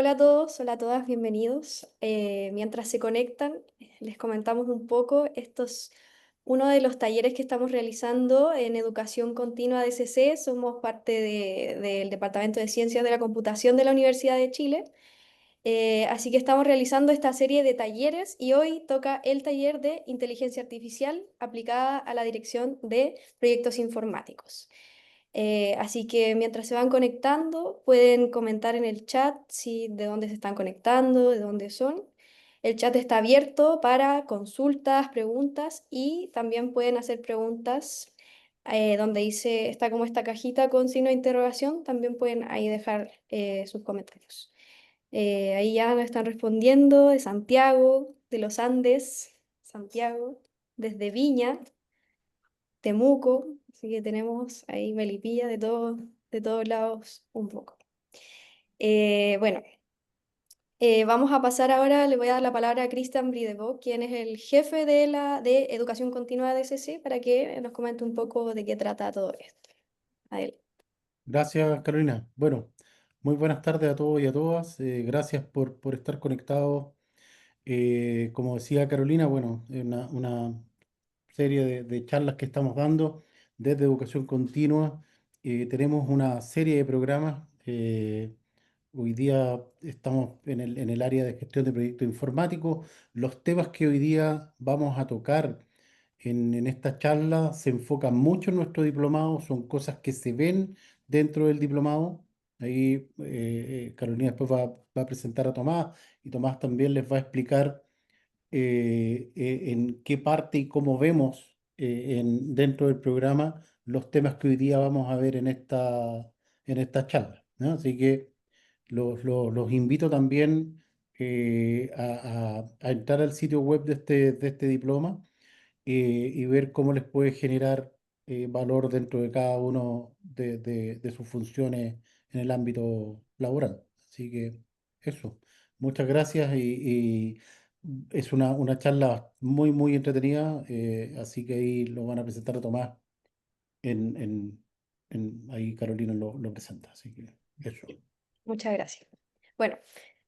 Hola a todos, hola a todas, bienvenidos. Mientras se conectan, les comentamos un poco. Esto es uno de los talleres que estamos realizando en Educación Continua de CC. Somos parte del Departamento de Ciencias de la Computación de la Universidad de Chile. Así que estamos realizando esta serie de talleres y hoy toca el taller de Inteligencia Artificial aplicada a la dirección de proyectos informáticos. Así que mientras se van conectando, pueden comentar en el chat si de dónde se están conectando, de dónde son. El chat está abierto para consultas, preguntas y también pueden hacer preguntas donde dice, está como esta cajita con signo de interrogación, también pueden ahí dejar sus comentarios. Ahí ya nos están respondiendo de Santiago, de los Andes, Santiago, desde Viña. Temuco, así que tenemos ahí Melipilla de todos lados un poco. Bueno, vamos a pasar ahora, le voy a dar la palabra a Cristian Bridebo, quien es el jefe de Educación Continua de CC, para que nos comente un poco de qué trata todo esto. Adelante. Gracias, Carolina. Bueno, muy buenas tardes a todos y a todas. Gracias por estar conectados. Como decía Carolina, bueno, una serie de charlas que estamos dando desde Educación Continua. Tenemos una serie de programas. Hoy día estamos en el área de gestión de proyectos informáticos. Los temas que hoy día vamos a tocar en esta charla se enfocan mucho en nuestro diplomado, son cosas que se ven dentro del diplomado. Ahí Carolina después va a presentar a Tomás y Tomás también les va a explicar en qué parte y cómo vemos dentro del programa los temas que hoy día vamos a ver en esta charla, ¿no? Así que los invito también a entrar al sitio web de este diploma y ver cómo les puede generar valor dentro de cada uno de sus funciones en el ámbito laboral. Así que eso, muchas gracias y es una charla muy, muy entretenida, así que ahí lo van a presentar a Tomás, en, en- ahí Carolina lo presenta, así que eso. Muchas gracias. Bueno,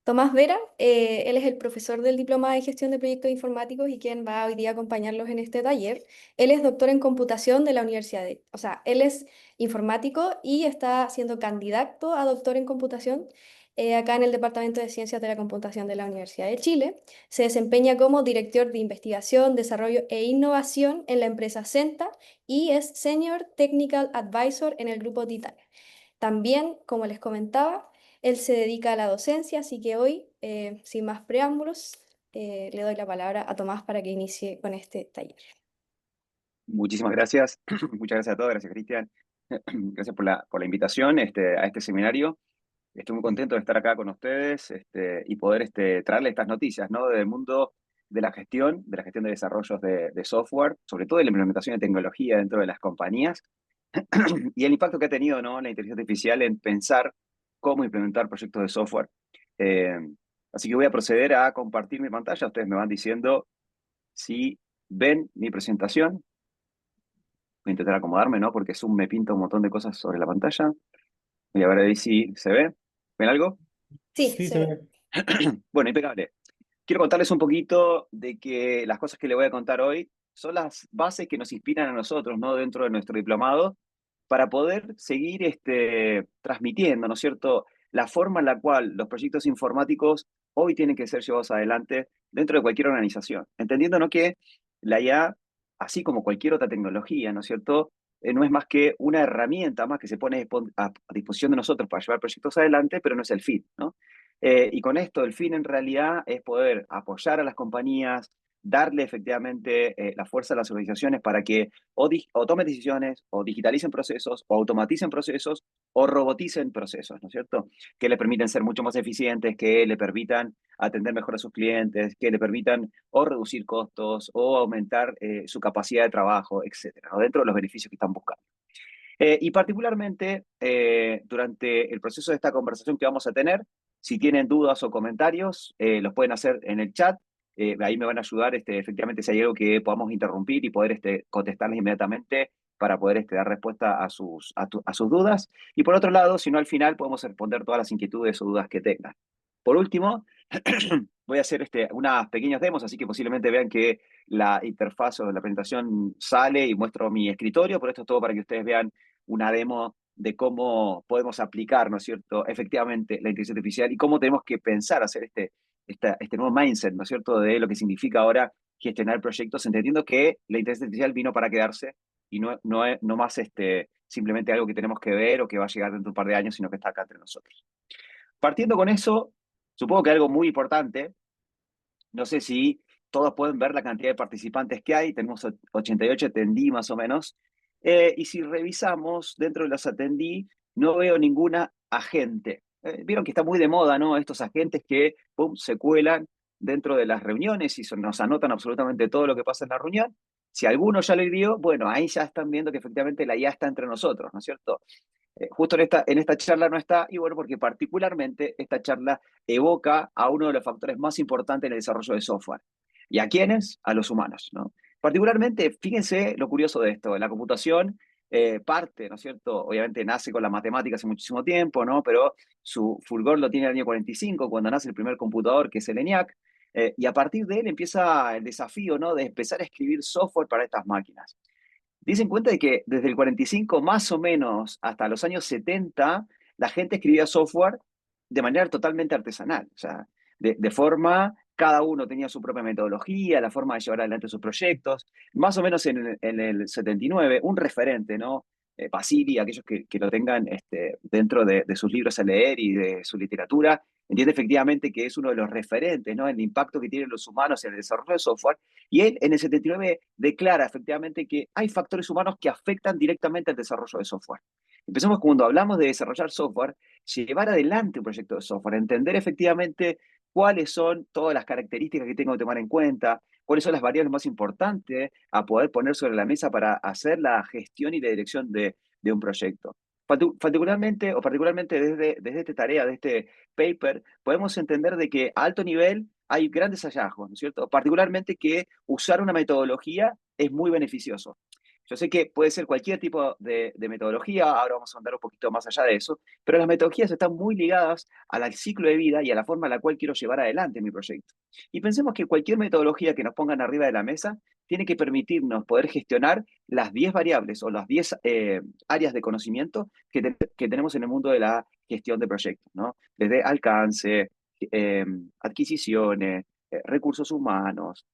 Tomás Vera, él es el profesor del Diploma de Gestión de Proyectos Informáticos y quien va hoy día a acompañarlos en este taller. Él es doctor en computación de la Universidad o sea, él es informático y está siendo candidato a doctor en computación acá en el Departamento de Ciencias de la Computación de la Universidad de Chile. Se desempeña como director de investigación, desarrollo e innovación en la empresa Centa y es Senior Technical Advisor en el grupo Titan. También, como les comentaba, él se dedica a la docencia, así que hoy, sin más preámbulos, le doy la palabra a Tomás para que inicie con este taller. Muchísimas gracias. Muchas gracias a todos. Gracias, Cristian. Gracias por la invitación a este seminario. Estoy muy contento de estar acá con ustedes y poder traerles estas noticias, ¿no? Del mundo de la gestión de desarrollos de software, sobre todo de la implementación de tecnología dentro de las compañías y el impacto que ha tenido, ¿no?, la inteligencia artificial en pensar cómo implementar proyectos de software. Eh, Así que voy a proceder a compartir mi pantalla. Ustedes me van diciendo si ven mi presentación. Voy a intentar acomodarme, ¿no? Porque Zoom me pinta un montón de cosas sobre la pantalla. Voy a ver ahí si se ve. ¿Ven algo? Sí, Sí, se se ve. ve. Bueno, impecable. Quiero contarles un poquito de que las cosas que les voy a contar hoy son las bases que nos inspiran a nosotros, ¿no?, dentro de nuestro diplomado, para poder seguir transmitiendo, ¿no es cierto?, la forma en la cual los proyectos informáticos hoy tienen que ser llevados adelante dentro de cualquier organización. Entendiendo, ¿no?, que la IA, así como cualquier otra tecnología, ¿no es cierto?, no es más que una herramienta más que se pone a disposición de nosotros para llevar proyectos adelante, pero no es el fin, ¿no? Y con esto, el fin en realidad es poder apoyar a las compañías, darle efectivamente la fuerza a las organizaciones para que o tomen decisiones, o digitalicen procesos, o automaticen procesos, o roboticen procesos, ¿no es cierto? Que le permiten ser mucho más eficientes, que le permitan atender mejor a sus clientes, que le permitan o reducir costos, o aumentar su capacidad de trabajo, etcétera, ¿no?, dentro de los beneficios que están buscando. Y particularmente durante el proceso de esta conversación que vamos a tener, si tienen dudas o comentarios, los pueden hacer en el chat. Ahí me van a ayudar, efectivamente, si hay algo que podamos interrumpir y poder contestarles inmediatamente para poder dar respuesta a sus dudas. Y por otro lado, si no, al final podemos responder todas las inquietudes o dudas que tengan. Por último, voy a hacer unas pequeñas demos, así que posiblemente vean que la interfaz o la presentación sale y muestro mi escritorio, pero esto es todo para que ustedes vean una demo de cómo podemos aplicar, ¿no es cierto?, efectivamente la inteligencia artificial y cómo tenemos que pensar hacer este nuevo mindset, ¿no es cierto?, de lo que significa ahora gestionar proyectos, entendiendo que la inteligencia artificial vino para quedarse y no más simplemente algo que tenemos que ver o que va a llegar dentro de un par de años, sino que está acá entre nosotros. Partiendo con eso, supongo que algo muy importante, no sé si todos pueden ver la cantidad de participantes que hay, tenemos 88 atendí más o menos, y si revisamos dentro de los atendí, no veo ninguna agente. Vieron que está muy de moda, ¿no? Estos agentes que, pum, se cuelan dentro de las reuniones y nos anotan absolutamente todo lo que pasa en la reunión. Si alguno ya lo vio, bueno, ahí ya están viendo que efectivamente la IA está entre nosotros, ¿no es cierto? Justo en esta charla no está, y bueno, porque particularmente esta charla evoca a uno de los factores más importantes en el desarrollo de software. ¿Y a quiénes? A los humanos, ¿no? Particularmente, fíjense lo curioso de esto, la computación parte, ¿no es cierto? Obviamente nace con la matemática hace muchísimo tiempo, ¿no? Pero su fulgor lo tiene en el año 45, cuando nace el primer computador, que es el ENIAC, y a partir de él empieza el desafío, ¿no? De empezar a escribir software para estas máquinas. Dicen cuenta de que desde el 45 más o menos hasta los años 70, la gente escribía software de manera totalmente artesanal. O sea, de forma, cada uno tenía su propia metodología, la forma de llevar adelante sus proyectos. Más o menos en el 79, un referente, ¿no? Basili, aquellos que lo tengan dentro de sus libros a leer y de su literatura, entiende efectivamente que es uno de los referentes, ¿no? El impacto que tienen los humanos en el desarrollo de software. Y él en el 79 declara efectivamente que hay factores humanos que afectan directamente al desarrollo de software. Empecemos cuando hablamos de desarrollar software, llevar adelante un proyecto de software, entender efectivamente cuáles son todas las características que tengo que tomar en cuenta, cuáles son las variables más importantes a poder poner sobre la mesa para hacer la gestión y la dirección de un proyecto. Particularmente desde esta tarea, de este paper, podemos entender de que a alto nivel hay grandes hallazgos, ¿no es cierto? Particularmente que usar una metodología es muy beneficioso. Yo sé que puede ser cualquier tipo de metodología, ahora vamos a andar un poquito más allá de eso, pero las metodologías están muy ligadas al ciclo de vida y a la forma en la cual quiero llevar adelante mi proyecto. Y pensemos que cualquier metodología que nos pongan arriba de la mesa tiene que permitirnos poder gestionar las 10 variables o las 10 áreas de conocimiento que tenemos en el mundo de la gestión de proyectos, ¿no? Desde alcance, adquisiciones, recursos humanos,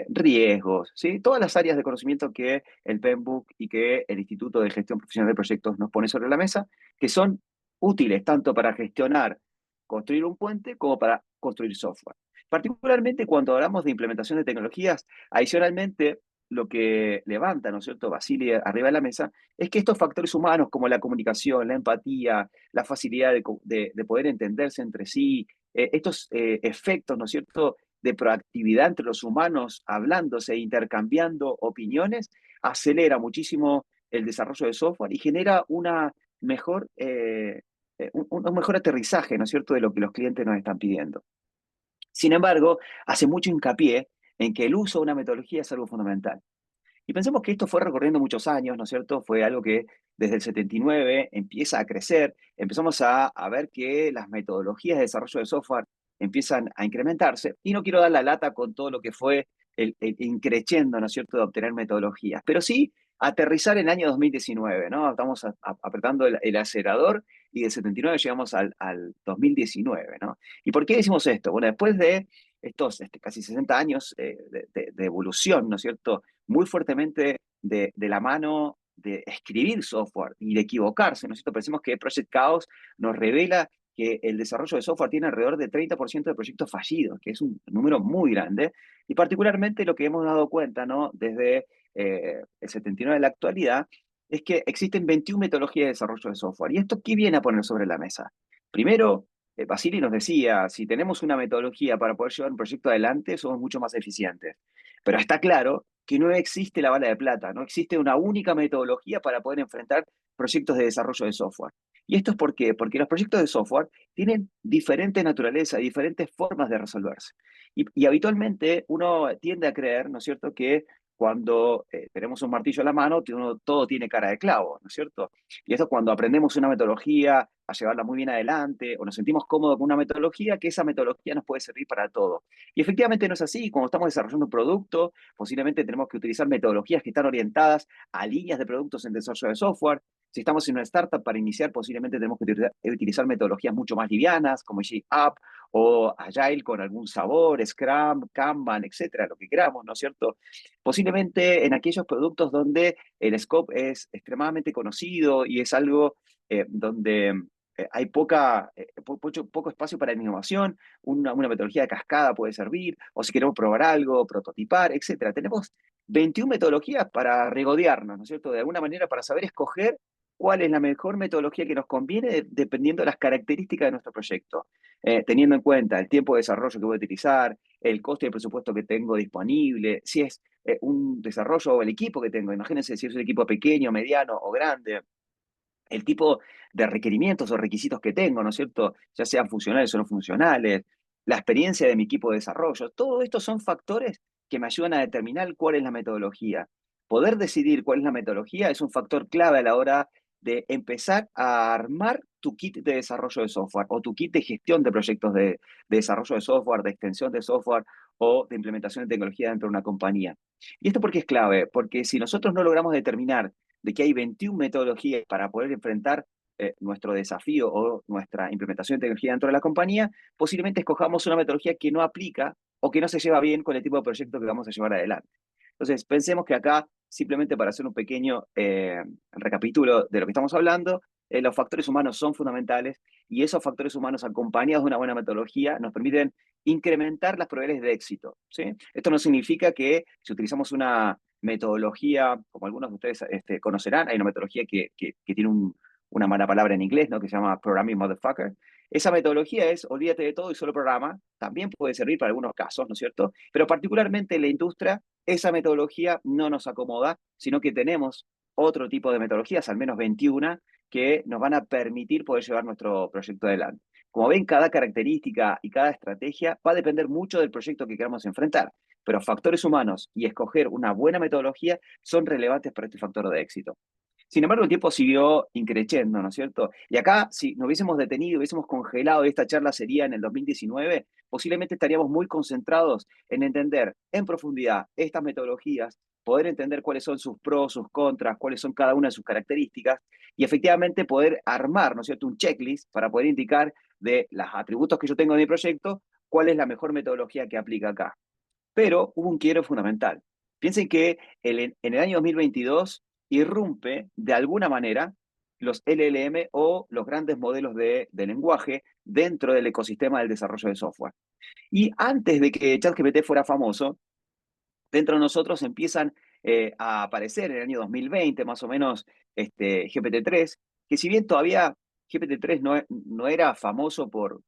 riesgos, ¿sí? Todas las áreas de conocimiento que el PMBOK y que el Instituto de Gestión Profesional de Proyectos nos pone sobre la mesa, que son útiles tanto para gestionar, construir un puente, como para construir software. Particularmente cuando hablamos de implementación de tecnologías, adicionalmente, lo que levanta, ¿no es cierto?, Basili arriba de la mesa, es que estos factores humanos como la comunicación, la empatía, la facilidad de poder entenderse entre sí, estos efectos, ¿no es cierto?, de proactividad entre los humanos, hablándose e intercambiando opiniones, acelera muchísimo el desarrollo de software y genera un mejor aterrizaje, ¿no es cierto?, de lo que los clientes nos están pidiendo. Sin embargo, hace mucho hincapié en que el uso de una metodología es algo fundamental. Y pensemos que esto fue recorriendo muchos años, ¿no es cierto? Fue algo que desde el 79 empieza a crecer, empezamos a ver que las metodologías de desarrollo de software empiezan a incrementarse, y no quiero dar la lata con todo lo que fue el increciendo, ¿no es cierto?, de obtener metodologías, pero sí aterrizar en el año 2019, ¿no? Estamos apretando el acelerador y del 79 llegamos al 2019, ¿no? ¿Y por qué decimos esto? Bueno, después de estos casi 60 años de evolución, ¿no es cierto?, muy fuertemente de la mano de escribir software y de equivocarse, ¿no es cierto? Pensemos que Project Chaos nos revela que el desarrollo de software tiene alrededor de 30% de proyectos fallidos, que es un número muy grande, y particularmente lo que hemos dado cuenta, ¿no?, desde el 79 de la actualidad, es que existen 21 metodologías de desarrollo de software. ¿Y esto qué viene a poner sobre la mesa? Primero, Basili nos decía, si tenemos una metodología para poder llevar un proyecto adelante, somos mucho más eficientes. Pero está claro que no existe la bala de plata, no existe una única metodología para poder enfrentar proyectos de desarrollo de software. ¿Y esto es por qué? Porque los proyectos de software tienen diferente naturaleza, diferentes formas de resolverse. Y habitualmente uno tiende a creer, ¿no es cierto?, que cuando tenemos un martillo en la mano, todo tiene cara de clavo, ¿no es cierto? Y esto es cuando aprendemos una metodología a llevarla muy bien adelante o nos sentimos cómodos con una metodología, que esa metodología nos puede servir para todo. Y efectivamente no es así. Cuando estamos desarrollando un producto, posiblemente tenemos que utilizar metodologías que están orientadas a líneas de productos en desarrollo de software. Si estamos en una startup para iniciar, posiblemente tenemos que utilizar metodologías mucho más livianas, como G-Up o Agile con algún sabor, Scrum, Kanban, etcétera, lo que queramos, ¿no es cierto? Posiblemente en aquellos productos donde el scope es extremadamente conocido y es algo donde hay poco espacio para la innovación, una metodología de cascada puede servir, o si queremos probar algo, prototipar, etcétera. Tenemos 21 metodologías para regodearnos, ¿no es cierto? De alguna manera para saber escoger cuál es la mejor metodología que nos conviene dependiendo de las características de nuestro proyecto, teniendo en cuenta el tiempo de desarrollo que voy a utilizar, el coste y el presupuesto que tengo disponible, si es un desarrollo o el equipo que tengo. Imagínense si es un equipo pequeño, mediano o grande, el tipo de requerimientos o requisitos que tengo, ¿no es cierto? Ya sean funcionales o no funcionales, la experiencia de mi equipo de desarrollo. Todo esto son factores que me ayudan a determinar cuál es la metodología. Poder decidir cuál es la metodología es un factor clave a la hora de empezar a armar tu kit de desarrollo de software o tu kit de gestión de proyectos de desarrollo de software, de extensión de software o de implementación de tecnología dentro de una compañía. ¿Y esto por qué es clave? Porque si nosotros no logramos determinar de que hay 21 metodologías para poder enfrentar nuestro desafío o nuestra implementación de tecnología dentro de la compañía, posiblemente escojamos una metodología que no aplica o que no se lleva bien con el tipo de proyecto que vamos a llevar adelante. Entonces, pensemos que acá, simplemente para hacer un pequeño recapítulo de lo que estamos hablando, los factores humanos son fundamentales y esos factores humanos acompañados de una buena metodología nos permiten incrementar las probabilidades de éxito, ¿sí? Esto no significa que si utilizamos una metodología, como algunos de ustedes conocerán, hay una metodología que tiene una mala palabra en inglés, ¿no? Que se llama Programming Motherfucker. Esa metodología es olvídate de todo y solo programa. También puede servir para algunos casos, ¿no es cierto? Pero particularmente en la industria, esa metodología no nos acomoda, sino que tenemos otro tipo de metodologías, al menos 21, que nos van a permitir poder llevar nuestro proyecto adelante. Como ven, cada característica y cada estrategia va a depender mucho del proyecto que queramos enfrentar, pero factores humanos y escoger una buena metodología son relevantes para este factor de éxito. Sin embargo, el tiempo siguió increciendo, ¿no es cierto? Y acá, si nos hubiésemos detenido, hubiésemos congelado, y esta charla sería en el 2019, posiblemente estaríamos muy concentrados en entender en profundidad estas metodologías, poder entender cuáles son sus pros, sus contras, cuáles son cada una de sus características, y efectivamente poder armar, ¿no es cierto?, un checklist para poder indicar de los atributos que yo tengo en mi proyecto, cuál es la mejor metodología que aplica acá. Pero hubo un quiebre fundamental. Piensen que en el año 2022 irrumpe de alguna manera los LLM o los grandes modelos de lenguaje dentro del ecosistema del desarrollo de software. Y antes de que ChatGPT fuera famoso, dentro de nosotros empiezan a aparecer en el año 2020, más o menos, GPT-3, que si bien todavía GPT-3 no era famoso por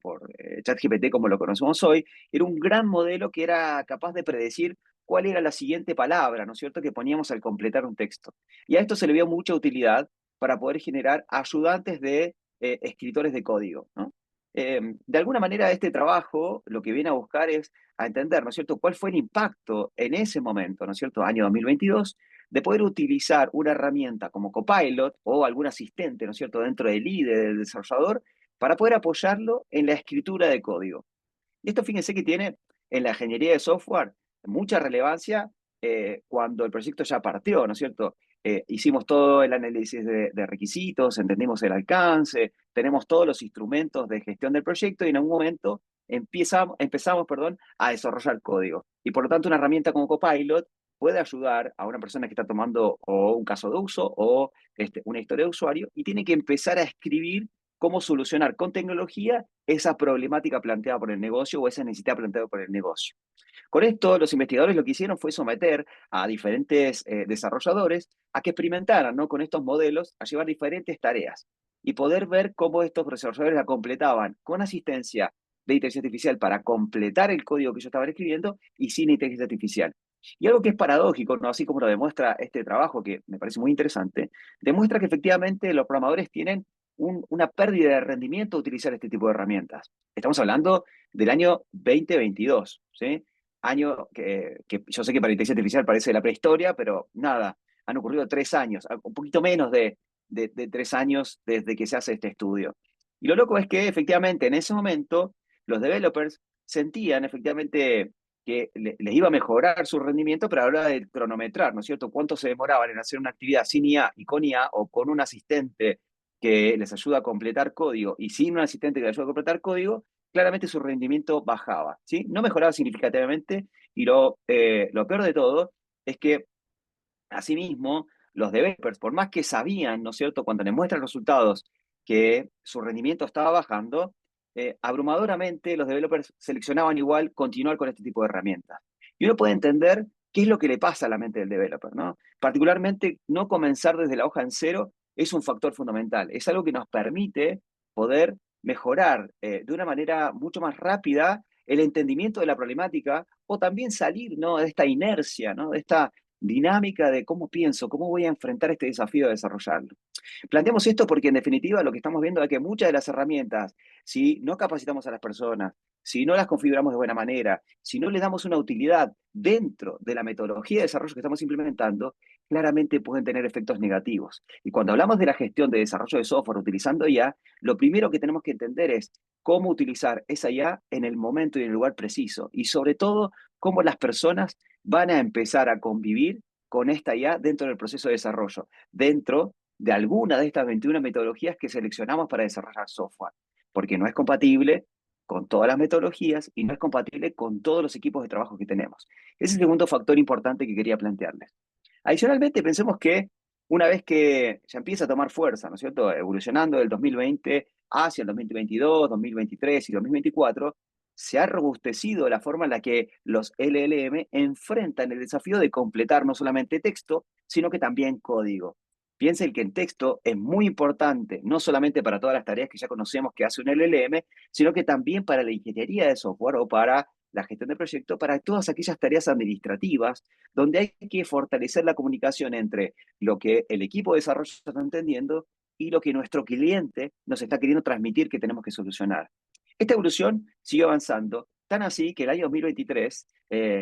ChatGPT como lo conocemos hoy, era un gran modelo que era capaz de predecir cuál era la siguiente palabra, ¿no es cierto?, que poníamos al completar un texto. Y a esto se le vio mucha utilidad para poder generar ayudantes de escritores de código, ¿no? De alguna manera, este trabajo lo que viene a buscar es a entender, ¿no es cierto?, cuál fue el impacto en ese momento, ¿no es cierto?, año 2022, de poder utilizar una herramienta como Copilot o algún asistente, ¿no es cierto?, dentro del IDE del desarrollador, para poder apoyarlo en la escritura de código. Y esto, fíjense que tiene en la ingeniería de software mucha relevancia cuando el proyecto ya partió, ¿no es cierto? Hicimos todo el análisis de requisitos, entendimos el alcance, tenemos todos los instrumentos de gestión del proyecto y en algún momento empezamos, perdón, a desarrollar código. Y por lo tanto, una herramienta como Copilot puede ayudar a una persona que está tomando o un caso de uso o una historia de usuario y tiene que empezar a escribir cómo solucionar con tecnología esa problemática planteada por el negocio o esa necesidad planteada por el negocio. Con esto, los investigadores lo que hicieron fue someter a diferentes desarrolladores a que experimentaran, ¿no?, con estos modelos, a llevar diferentes tareas y poder ver cómo estos desarrolladores la completaban con asistencia de inteligencia artificial para completar el código que ellos estaban escribiendo y sin inteligencia artificial. Y algo que es paradójico, ¿no?, así como lo demuestra este trabajo, que me parece muy interesante, demuestra que efectivamente los programadores tienen una pérdida de rendimiento al utilizar este tipo de herramientas. Estamos hablando del año 2022, ¿sí? año que yo sé que para inteligencia artificial parece la prehistoria, pero nada, han ocurrido 3 años, un poquito menos de 3 años desde que se hace este estudio. Y lo loco es que efectivamente en ese momento los developers sentían efectivamente que les iba a mejorar su rendimiento, pero a la hora de cronometrar, ¿no es cierto? ¿Cuánto se demoraban en hacer una actividad sin IA y con IA o con un asistente que les ayuda a completar código y sin un asistente que les ayuda a completar código? Claramente su rendimiento bajaba, ¿sí? No mejoraba significativamente y lo peor de todo es que, asimismo, los developers, por más que sabían, ¿no es cierto?, cuando les muestran resultados que su rendimiento estaba bajando, abrumadoramente los developers seleccionaban igual continuar con este tipo de herramientas. Y uno puede entender qué es lo que le pasa a la mente del developer, ¿no? Particularmente, no comenzar desde la hoja en cero es un factor fundamental. Es algo que nos permite poder mejorar de una manera mucho más rápida el entendimiento de la problemática o también salir, ¿no?, de esta inercia, ¿no?, de esta dinámica de cómo pienso, cómo voy a enfrentar este desafío de desarrollarlo. Planteamos esto porque en definitiva lo que estamos viendo es que muchas de las herramientas, si no capacitamos a las personas, si no las configuramos de buena manera, si no les damos una utilidad dentro de la metodología de desarrollo que estamos implementando, claramente pueden tener efectos negativos. Y cuando hablamos de la gestión de desarrollo de software utilizando IA, lo primero que tenemos que entender es cómo utilizar esa IA en el momento y en el lugar preciso. Y sobre todo, cómo las personas van a empezar a convivir con esta IA dentro del proceso de desarrollo, dentro de alguna de estas 21 metodologías que seleccionamos para desarrollar software, porque no es compatible con todas las metodologías y no es compatible con todos los equipos de trabajo que tenemos. Ese es el segundo factor importante que quería plantearles. Adicionalmente, pensemos que una vez que ya empieza a tomar fuerza, ¿no es cierto?, evolucionando del 2020 hacia el 2022, 2023 y 2024, se ha robustecido la forma en la que los LLM enfrentan el desafío de completar no solamente texto, sino que también código. Piensen que el texto es muy importante, no solamente para todas las tareas que ya conocemos que hace un LLM, sino que también para la ingeniería de software o para la gestión de proyectos, para todas aquellas tareas administrativas donde hay que fortalecer la comunicación entre lo que el equipo de desarrollo está entendiendo y lo que nuestro cliente nos está queriendo transmitir que tenemos que solucionar. Esta evolución sigue avanzando, tan así que el año 2023,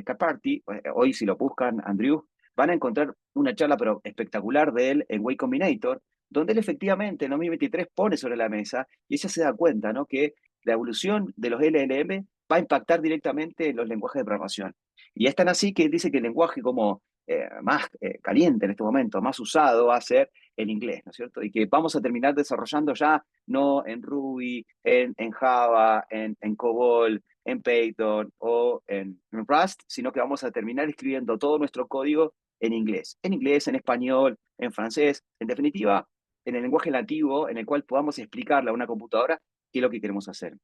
Caparty, hoy si lo buscan, Andrew, van a encontrar una charla pero espectacular de él en Way Combinator, donde él efectivamente en 2023 pone sobre la mesa y ella se da cuenta, ¿no?, que la evolución de los LLM va a impactar directamente en los lenguajes de programación. Y es tan así que dice que el lenguaje como más caliente en este momento, más usado, va a ser el inglés, ¿no es cierto? Y que vamos a terminar desarrollando ya no en Ruby, en Java, en COBOL, en Python o en Rust, sino que vamos a terminar escribiendo todo nuestro código en inglés, en español, en francés, en definitiva, en el lenguaje nativo en el cual podamos explicarle a una computadora qué es lo que queremos hacer.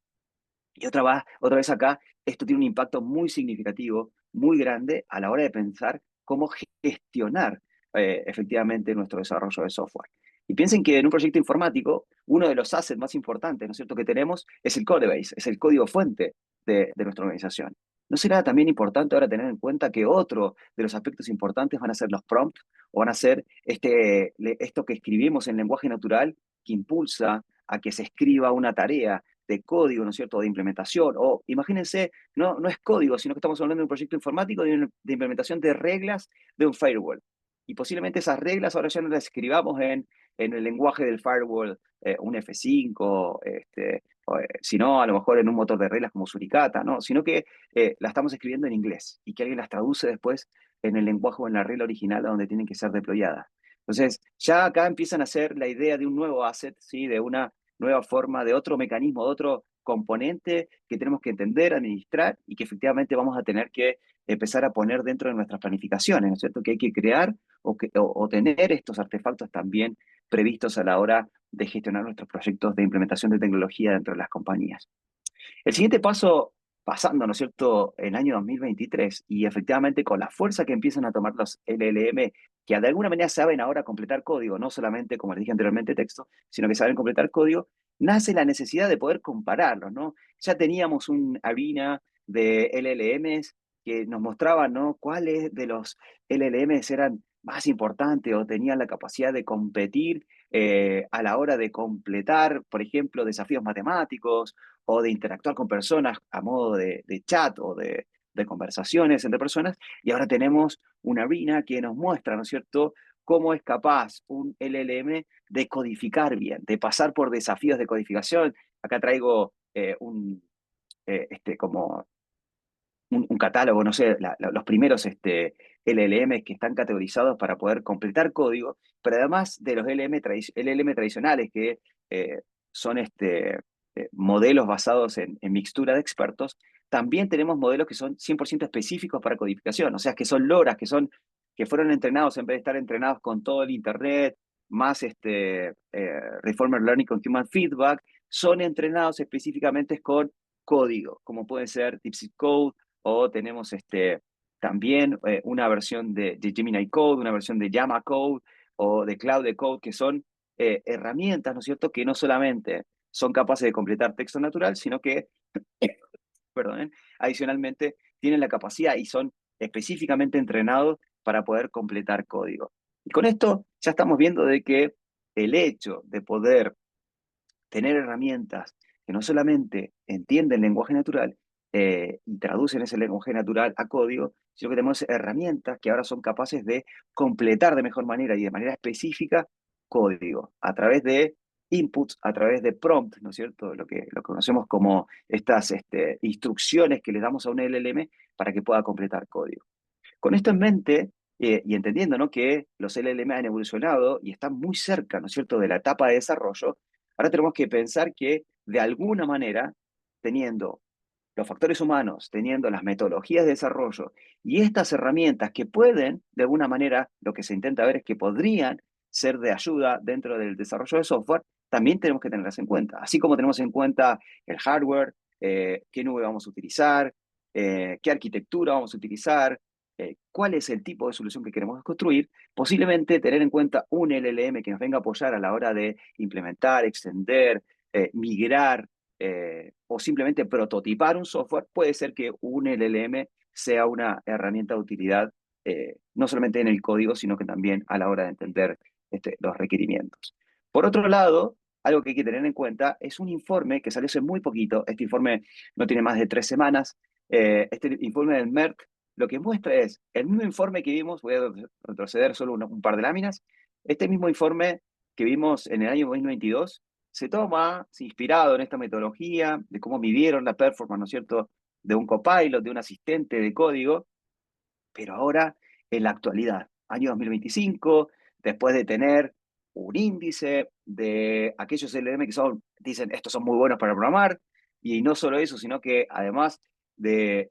Y otra vez acá, esto tiene un impacto muy significativo, muy grande a la hora de pensar cómo gestionar efectivamente nuestro desarrollo de software. Y piensen que en un proyecto informático, uno de los assets más importantes, ¿no es cierto?, que tenemos es el codebase, es el código fuente de nuestra organización. ¿No será también importante ahora tener en cuenta que otro de los aspectos importantes van a ser los prompts o van a ser esto que escribimos en lenguaje natural que impulsa a que se escriba una tarea de código, ¿no es cierto?, de implementación, o imagínense, no es código, sino que estamos hablando de un proyecto informático de implementación de reglas de un firewall. Y posiblemente esas reglas ahora ya no las escribamos en el lenguaje del firewall, un F5, sino a lo mejor en un motor de reglas como Suricata, ¿no? Sino que la estamos escribiendo en inglés y que alguien las traduce después en el lenguaje o en la regla original a donde tienen que ser deployadas. Entonces, ya acá empiezan a ser la idea de un nuevo asset, ¿sí?, de una nueva forma, de otro mecanismo, de otro componente que tenemos que entender, administrar y que efectivamente vamos a tener que empezar a poner dentro de nuestras planificaciones, ¿no es cierto? Que hay que crear o tener estos artefactos también previstos a la hora de gestionar nuestros proyectos de implementación de tecnología dentro de las compañías. El siguiente paso, pasando, ¿no es cierto?, el año 2023 y efectivamente con la fuerza que empiezan a tomar los LLM, que de alguna manera saben ahora completar código, no solamente, como les dije anteriormente, texto, sino que saben completar código, nace la necesidad de poder compararlos, ¿no? Ya teníamos un harina de LLMs que nos mostraban, ¿no?, cuáles de los LLMs eran más importantes o tenían la capacidad de competir a la hora de completar, por ejemplo, desafíos matemáticos o de interactuar con personas a modo de chat de conversaciones entre personas, y ahora tenemos una Arena que nos muestra, ¿no es cierto?, cómo es capaz un LLM de codificar bien, de pasar por desafíos de codificación. Acá traigo como un catálogo, no sé, los primeros LLM que están categorizados para poder completar código, pero además de los LLM tradicionales, que son modelos basados en mixtura de expertos, también tenemos modelos que son 100% específicos para codificación, o sea, que son LoRas, que fueron entrenados en vez de estar entrenados con todo el Internet, más Reformer Learning con Human Feedback, son entrenados específicamente con código, como puede ser DeepSeek Code, o tenemos también una versión de Gemini Code, una versión de Llama Code o de Cloud Code, que son herramientas, ¿no es cierto?, que no solamente son capaces de completar texto natural, sino que, perdón, adicionalmente tienen la capacidad y son específicamente entrenados para poder completar código. Y con esto ya estamos viendo de que el hecho de poder tener herramientas que no solamente entienden lenguaje natural y traducen ese lenguaje natural a código, sino que tenemos herramientas que ahora son capaces de completar de mejor manera y de manera específica código a través de inputs, a través de prompts, ¿no es cierto? Lo conocemos como estas instrucciones que le damos a un LLM para que pueda completar código. Con esto en mente, y entendiendo, ¿no?, que los LLM han evolucionado y están muy cerca, ¿no es cierto?, de la etapa de desarrollo, ahora tenemos que pensar que de alguna manera, teniendo los factores humanos, teniendo las metodologías de desarrollo y estas herramientas que pueden, de alguna manera, lo que se intenta ver es que podrían ser de ayuda dentro del desarrollo de software, también tenemos que tenerlas en cuenta. Así como tenemos en cuenta el hardware, qué nube vamos a utilizar, qué arquitectura vamos a utilizar, cuál es el tipo de solución que queremos construir, posiblemente tener en cuenta un LLM que nos venga a apoyar a la hora de implementar, extender, migrar o simplemente prototipar un software, puede ser que un LLM sea una herramienta de utilidad, no solamente en el código, sino que también a la hora de entender los requerimientos. Por otro lado, algo que hay que tener en cuenta es un informe que salió hace muy poquito. Este informe no tiene más de 3 semanas. Este informe del MERC lo que muestra es el mismo informe que vimos, voy a retroceder solo un par de láminas, este mismo informe que vimos en el año 2022 se toma, inspirado en esta metodología de cómo midieron la performance, ¿no es cierto?, de un copilot, de un asistente de código, pero ahora en la actualidad, año 2025, después de tener un índice de aquellos LLM que dicen, estos son muy buenos para programar, y no solo eso, sino que además de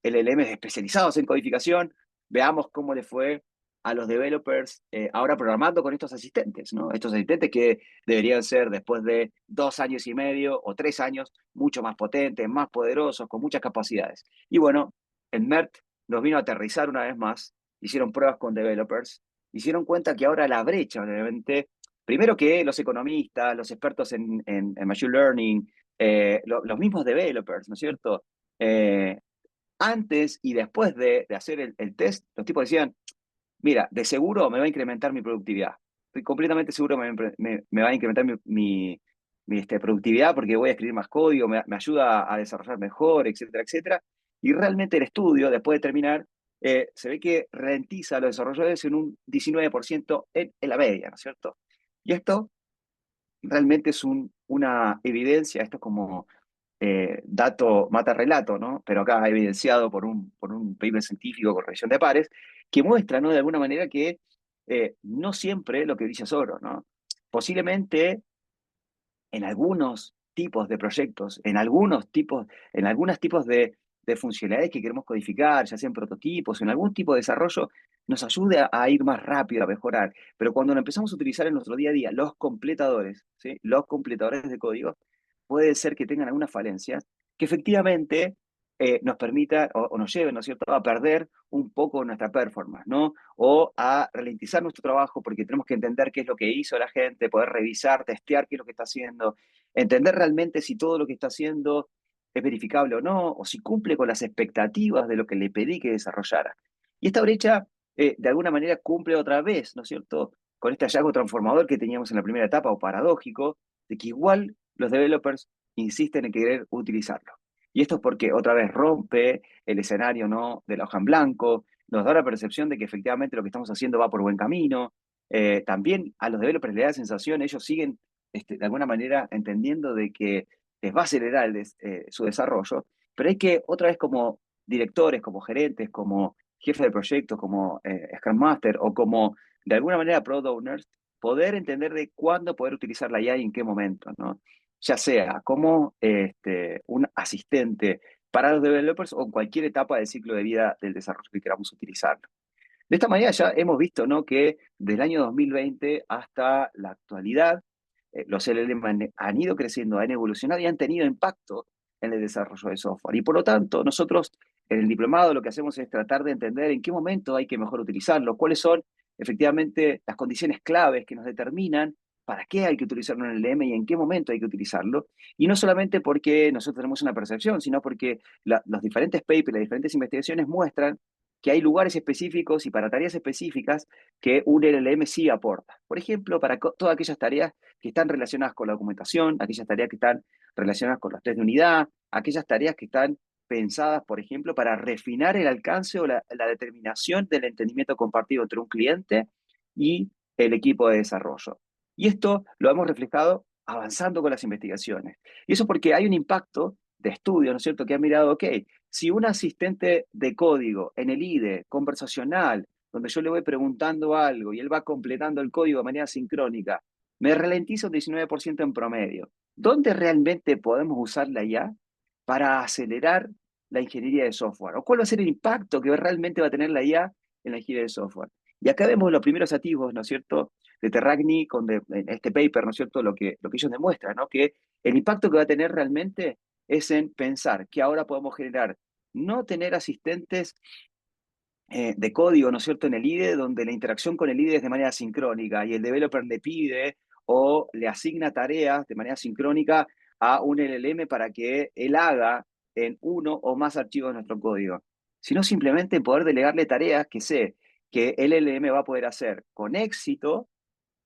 LLMs especializados en codificación, veamos cómo le fue a los developers ahora programando con estos asistentes, ¿no? Estos asistentes que deberían ser después de 2 años y medio o 3 años, mucho más potentes, más poderosos, con muchas capacidades. Y bueno, en MERT nos vino a aterrizar una vez más, hicieron pruebas con developers, hicieron cuenta que ahora la brecha, obviamente, primero que los economistas, los expertos en Machine Learning, los mismos developers, ¿no es cierto? Antes y después de hacer el test, los tipos decían, mira, de seguro me va a incrementar mi productividad. Estoy completamente seguro me va a incrementar mi productividad porque voy a escribir más código, me ayuda a desarrollar mejor, etcétera, etcétera. Y realmente el estudio, después de terminar, se ve que ralentiza a los desarrolladores en un 19% en la media, ¿no es cierto? Y esto realmente es una evidencia, esto es como dato mata relato, ¿no? Pero acá evidenciado por un paper científico con revisión de pares, que muestra, ¿no?, de alguna manera que no siempre lo que dice es oro, ¿no? Posiblemente en algunos tipos de proyectos, en algunos tipos de funcionalidades que queremos codificar, ya sean prototipos, en algún tipo de desarrollo, nos ayude a ir más rápido, a mejorar. Pero cuando lo empezamos a utilizar en nuestro día a día, los completadores, ¿sí?, los completadores de código, puede ser que tengan algunas falencias que efectivamente nos permita o nos lleven, ¿no es cierto?, a perder un poco nuestra performance, ¿no? O a ralentizar nuestro trabajo porque tenemos que entender qué es lo que hizo la gente, poder revisar, testear qué es lo que está haciendo, entender realmente si todo lo que está haciendo es verificable o no, o si cumple con las expectativas de lo que le pedí que desarrollara. Y esta brecha, de alguna manera, cumple otra vez, ¿no es cierto?, con este hallazgo transformador que teníamos en la primera etapa, o paradójico, de que igual los developers insisten en querer utilizarlo. Y esto es porque otra vez rompe el escenario, ¿no?, de la hoja en blanco, nos da la percepción de que efectivamente lo que estamos haciendo va por buen camino. También a los developers les da la sensación, ellos siguen de alguna manera entendiendo de que les va a acelerar su desarrollo, pero hay que otra vez como directores, como gerentes, como jefes de proyectos, como Scrum Master o como de alguna manera Product Owners, poder entender de cuándo poder utilizar la IA y en qué momento, ¿no? Ya sea como un asistente para los developers o en cualquier etapa del ciclo de vida del desarrollo que queramos utilizarlo. De esta manera ya hemos visto, ¿no?, que del año 2020 hasta la actualidad, los LLM han ido creciendo, han evolucionado y han tenido impacto en el desarrollo de software. Y por lo tanto, nosotros en el diplomado lo que hacemos es tratar de entender en qué momento hay que mejor utilizarlo, cuáles son efectivamente las condiciones claves que nos determinan para qué hay que utilizarlo en el LLM y en qué momento hay que utilizarlo. Y no solamente porque nosotros tenemos una percepción, sino porque los diferentes papers, las diferentes investigaciones muestran que hay lugares específicos y para tareas específicas que un LLM sí aporta. Por ejemplo, para todas aquellas tareas que están relacionadas con la documentación, aquellas tareas que están relacionadas con los test de unidad, aquellas tareas que están pensadas, por ejemplo, para refinar el alcance o la determinación del entendimiento compartido entre un cliente y el equipo de desarrollo. Y esto lo hemos reflejado avanzando con las investigaciones. Y eso porque hay un impacto de estudio, ¿no es cierto?, que ha mirado, ok, si un asistente de código en el IDE conversacional, donde yo le voy preguntando algo y él va completando el código de manera sincrónica, me ralentiza un 19% en promedio, ¿dónde realmente podemos usar la IA para acelerar la ingeniería de software? ¿O cuál va a ser el impacto que realmente va a tener la IA en la ingeniería de software? Y acá vemos los primeros atisbos, ¿no es cierto?, de Terragni en este paper, ¿no es cierto?, lo que ellos demuestran, ¿no?, que el impacto que va a tener realmente es en pensar que ahora podemos generar, no tener asistentes de código, ¿no es cierto?, en el IDE, donde la interacción con el IDE es de manera sincrónica y el developer le pide o le asigna tareas de manera sincrónica a un LLM para que él haga en uno o más archivos de nuestro código, sino simplemente poder delegarle tareas que sé que el LLM va a poder hacer con éxito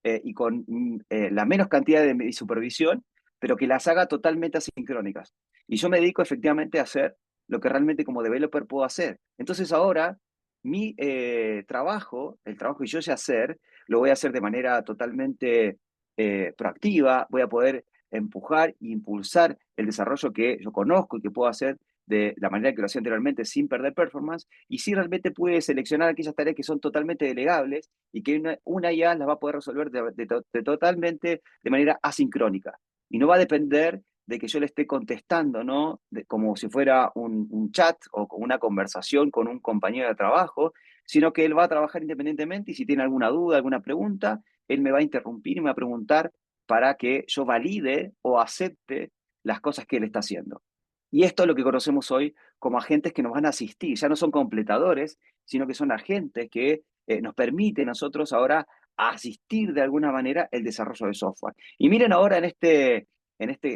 y con la menos cantidad de supervisión, pero que las haga totalmente asincrónicas. Y yo me dedico efectivamente a hacer lo que realmente como developer puedo hacer. Entonces ahora mi trabajo, el trabajo que yo sé hacer, lo voy a hacer de manera totalmente proactiva, voy a poder empujar e impulsar el desarrollo que yo conozco y que puedo hacer de la manera que lo hacía anteriormente sin perder performance, y si realmente pude seleccionar aquellas tareas que son totalmente delegables y que una IA las va a poder resolver totalmente de manera asincrónica. Y no va a depender de que yo le esté contestando, ¿no?, como si fuera un chat o una conversación con un compañero de trabajo, sino que él va a trabajar independientemente y si tiene alguna duda, alguna pregunta, él me va a interrumpir y me va a preguntar para que yo valide o acepte las cosas que él está haciendo. Y esto es lo que conocemos hoy como agentes que nos van a asistir. Ya no son completadores, sino que son agentes que nos permiten a nosotros ahora asistir de alguna manera el desarrollo de software. Y miren ahora en este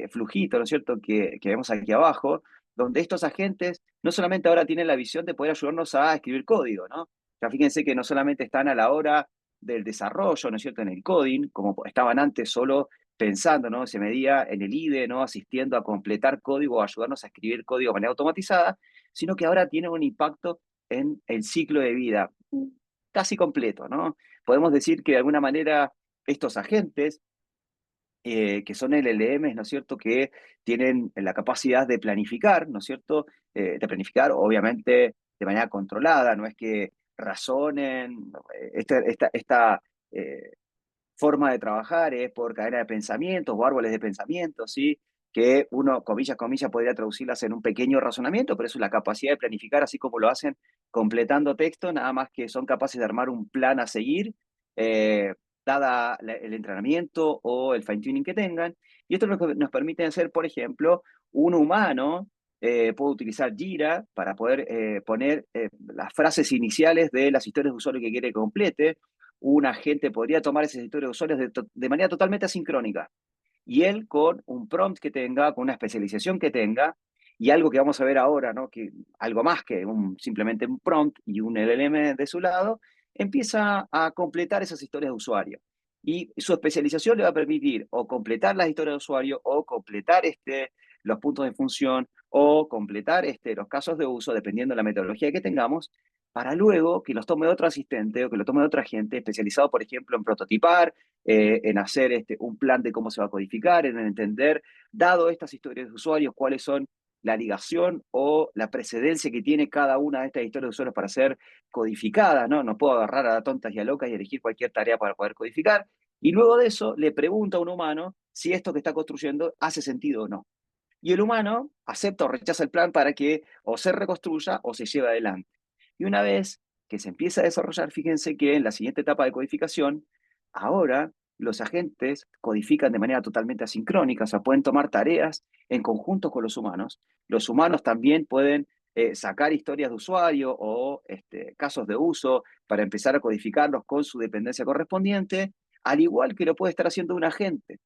flujito, ¿no es cierto?, que vemos aquí abajo, donde estos agentes no solamente ahora tienen la visión de poder ayudarnos a escribir código, ¿no? Ya fíjense que no solamente están a la hora del desarrollo, ¿no es cierto?, en el coding, como estaban antes solo pensando, ¿no?, se medía en el IDE, ¿no?, asistiendo a completar código o ayudarnos a escribir código de manera automatizada, sino que ahora tiene un impacto en el ciclo de vida casi completo, ¿no? Podemos decir que de alguna manera estos agentes, que son LLMs, ¿no es cierto?, que tienen la capacidad de planificar, ¿no es cierto?, de planificar obviamente de manera controlada, no es que razonen, esta forma de trabajar es por cadena de pensamientos o árboles de pensamientos, ¿sí?, que uno, comillas, comillas, podría traducirlas en un pequeño razonamiento, pero eso es la capacidad de planificar, así como lo hacen completando texto, nada más que son capaces de armar un plan a seguir, eh, dada el entrenamiento o el fine-tuning que tengan. Y esto es lo que nos permite hacer, por ejemplo, un humano puede utilizar Jira para poder poner las frases iniciales de las historias de usuario que quiere que complete. Un agente podría tomar esas historias de usuarios de manera totalmente asincrónica. Y él con un prompt que tenga, con una especialización que tenga, y algo que vamos a ver ahora, ¿no?, que algo más que simplemente un prompt y un LLM de su lado, empieza a completar esas historias de usuario. Y su especialización le va a permitir o completar las historias de usuario o completar los puntos de función o completar los casos de uso, dependiendo de la metodología que tengamos, para luego que los tome otro asistente o que lo tome otra gente especializado, por ejemplo, en prototipar, en hacer un plan de cómo se va a codificar, en entender, dado estas historias de usuarios, cuáles son la ligación o la precedencia que tiene cada una de estas historias de usuarios para ser codificadas, ¿no? No puedo agarrar a tontas y a locas y elegir cualquier tarea para poder codificar. Y luego de eso le pregunto a un humano si esto que está construyendo hace sentido o no. Y el humano acepta o rechaza el plan para que o se reconstruya o se lleve adelante. Y una vez que se empieza a desarrollar, fíjense que en la siguiente etapa de codificación, ahora los agentes codifican de manera totalmente asincrónica, o sea, pueden tomar tareas en conjunto con los humanos. Los humanos también pueden sacar historias de usuario o casos de uso para empezar a codificarlos con su dependencia correspondiente, al igual que lo puede estar haciendo un agente.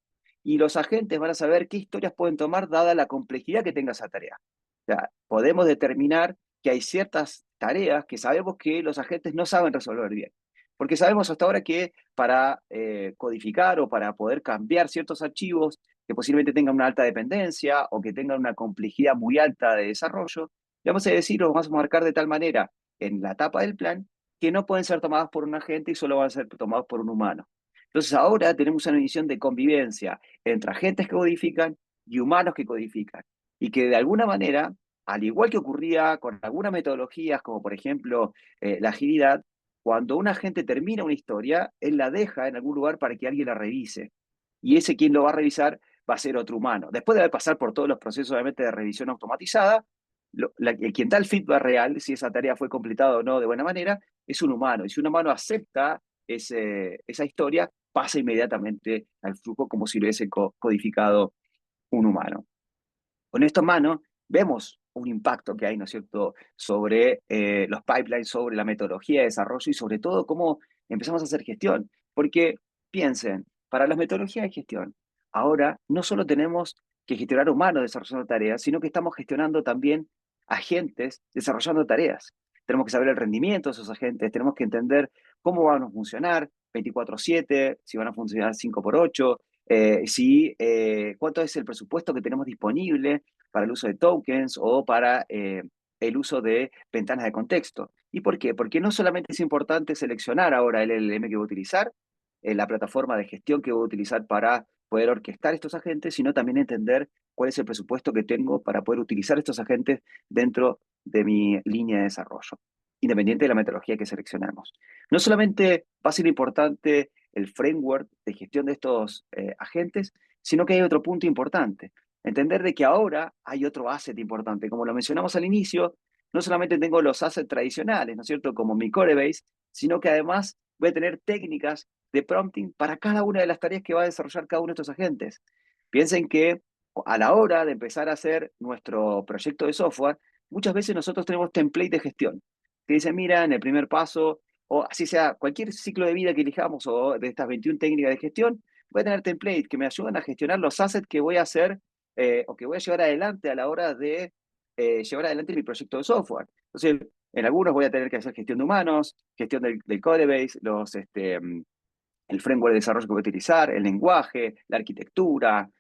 Y los agentes van a saber qué historias pueden tomar dada la complejidad que tenga esa tarea. O sea, podemos determinar que hay ciertas tareas que sabemos que los agentes no saben resolver bien. Porque sabemos hasta ahora que para codificar o para poder cambiar ciertos archivos que posiblemente tengan una alta dependencia o que tengan una complejidad muy alta de desarrollo, le vamos a decir, los vamos a marcar de tal manera en la etapa del plan que no pueden ser tomados por un agente y solo van a ser tomados por un humano. Entonces ahora tenemos una visión de convivencia entre agentes que codifican y humanos que codifican. Y que de alguna manera, al igual que ocurría con algunas metodologías, como por ejemplo la agilidad, cuando un agente termina una historia, él la deja en algún lugar para que alguien la revise. Y ese quien lo va a revisar va a ser otro humano. Después de haber pasado por todos los procesos, obviamente, de revisión automatizada, quien da el feedback real, si esa tarea fue completada o no de buena manera, es un humano. Y si un humano acepta esa historia, pasa inmediatamente al flujo como si lo hubiese codificado un humano. Con esto en mano, vemos un impacto que hay, ¿no es cierto?, sobre los pipelines, sobre la metodología de desarrollo y sobre todo cómo empezamos a hacer gestión. Porque piensen, para las metodologías de gestión, ahora no solo tenemos que gestionar humanos desarrollando tareas, sino que estamos gestionando también agentes desarrollando tareas. Tenemos que saber el rendimiento de esos agentes, tenemos que entender cómo van a funcionar 24/7, si van a funcionar 5x8, cuánto es el presupuesto que tenemos disponible para el uso de tokens o para el uso de ventanas de contexto. ¿Y por qué? Porque no solamente es importante seleccionar ahora el LLM que voy a utilizar, la plataforma de gestión que voy a utilizar para poder orquestar estos agentes, sino también entender cuál es el presupuesto que tengo para poder utilizar estos agentes dentro de mi línea de desarrollo, independiente de la metodología que seleccionamos. No solamente va a ser importante el framework de gestión de estos agentes, sino que hay otro punto importante. Entender de que ahora hay otro asset importante. Como lo mencionamos al inicio, no solamente tengo los assets tradicionales, ¿no es cierto?, como mi Corebase, sino que además voy a tener técnicas de prompting para cada una de las tareas que va a desarrollar cada uno de estos agentes. Piensen que a la hora de empezar a hacer nuestro proyecto de software, muchas veces nosotros tenemos template de gestión que dicen, mira, en el primer paso, o así sea, cualquier ciclo de vida que elijamos o de estas 21 técnicas de gestión, voy a tener templates que me ayudan a gestionar los assets que voy a hacer o que voy a llevar adelante a la hora de llevar adelante mi proyecto de software. Entonces, en algunos voy a tener que hacer gestión de humanos, gestión del codebase, el framework de desarrollo que voy a utilizar, el lenguaje, la arquitectura,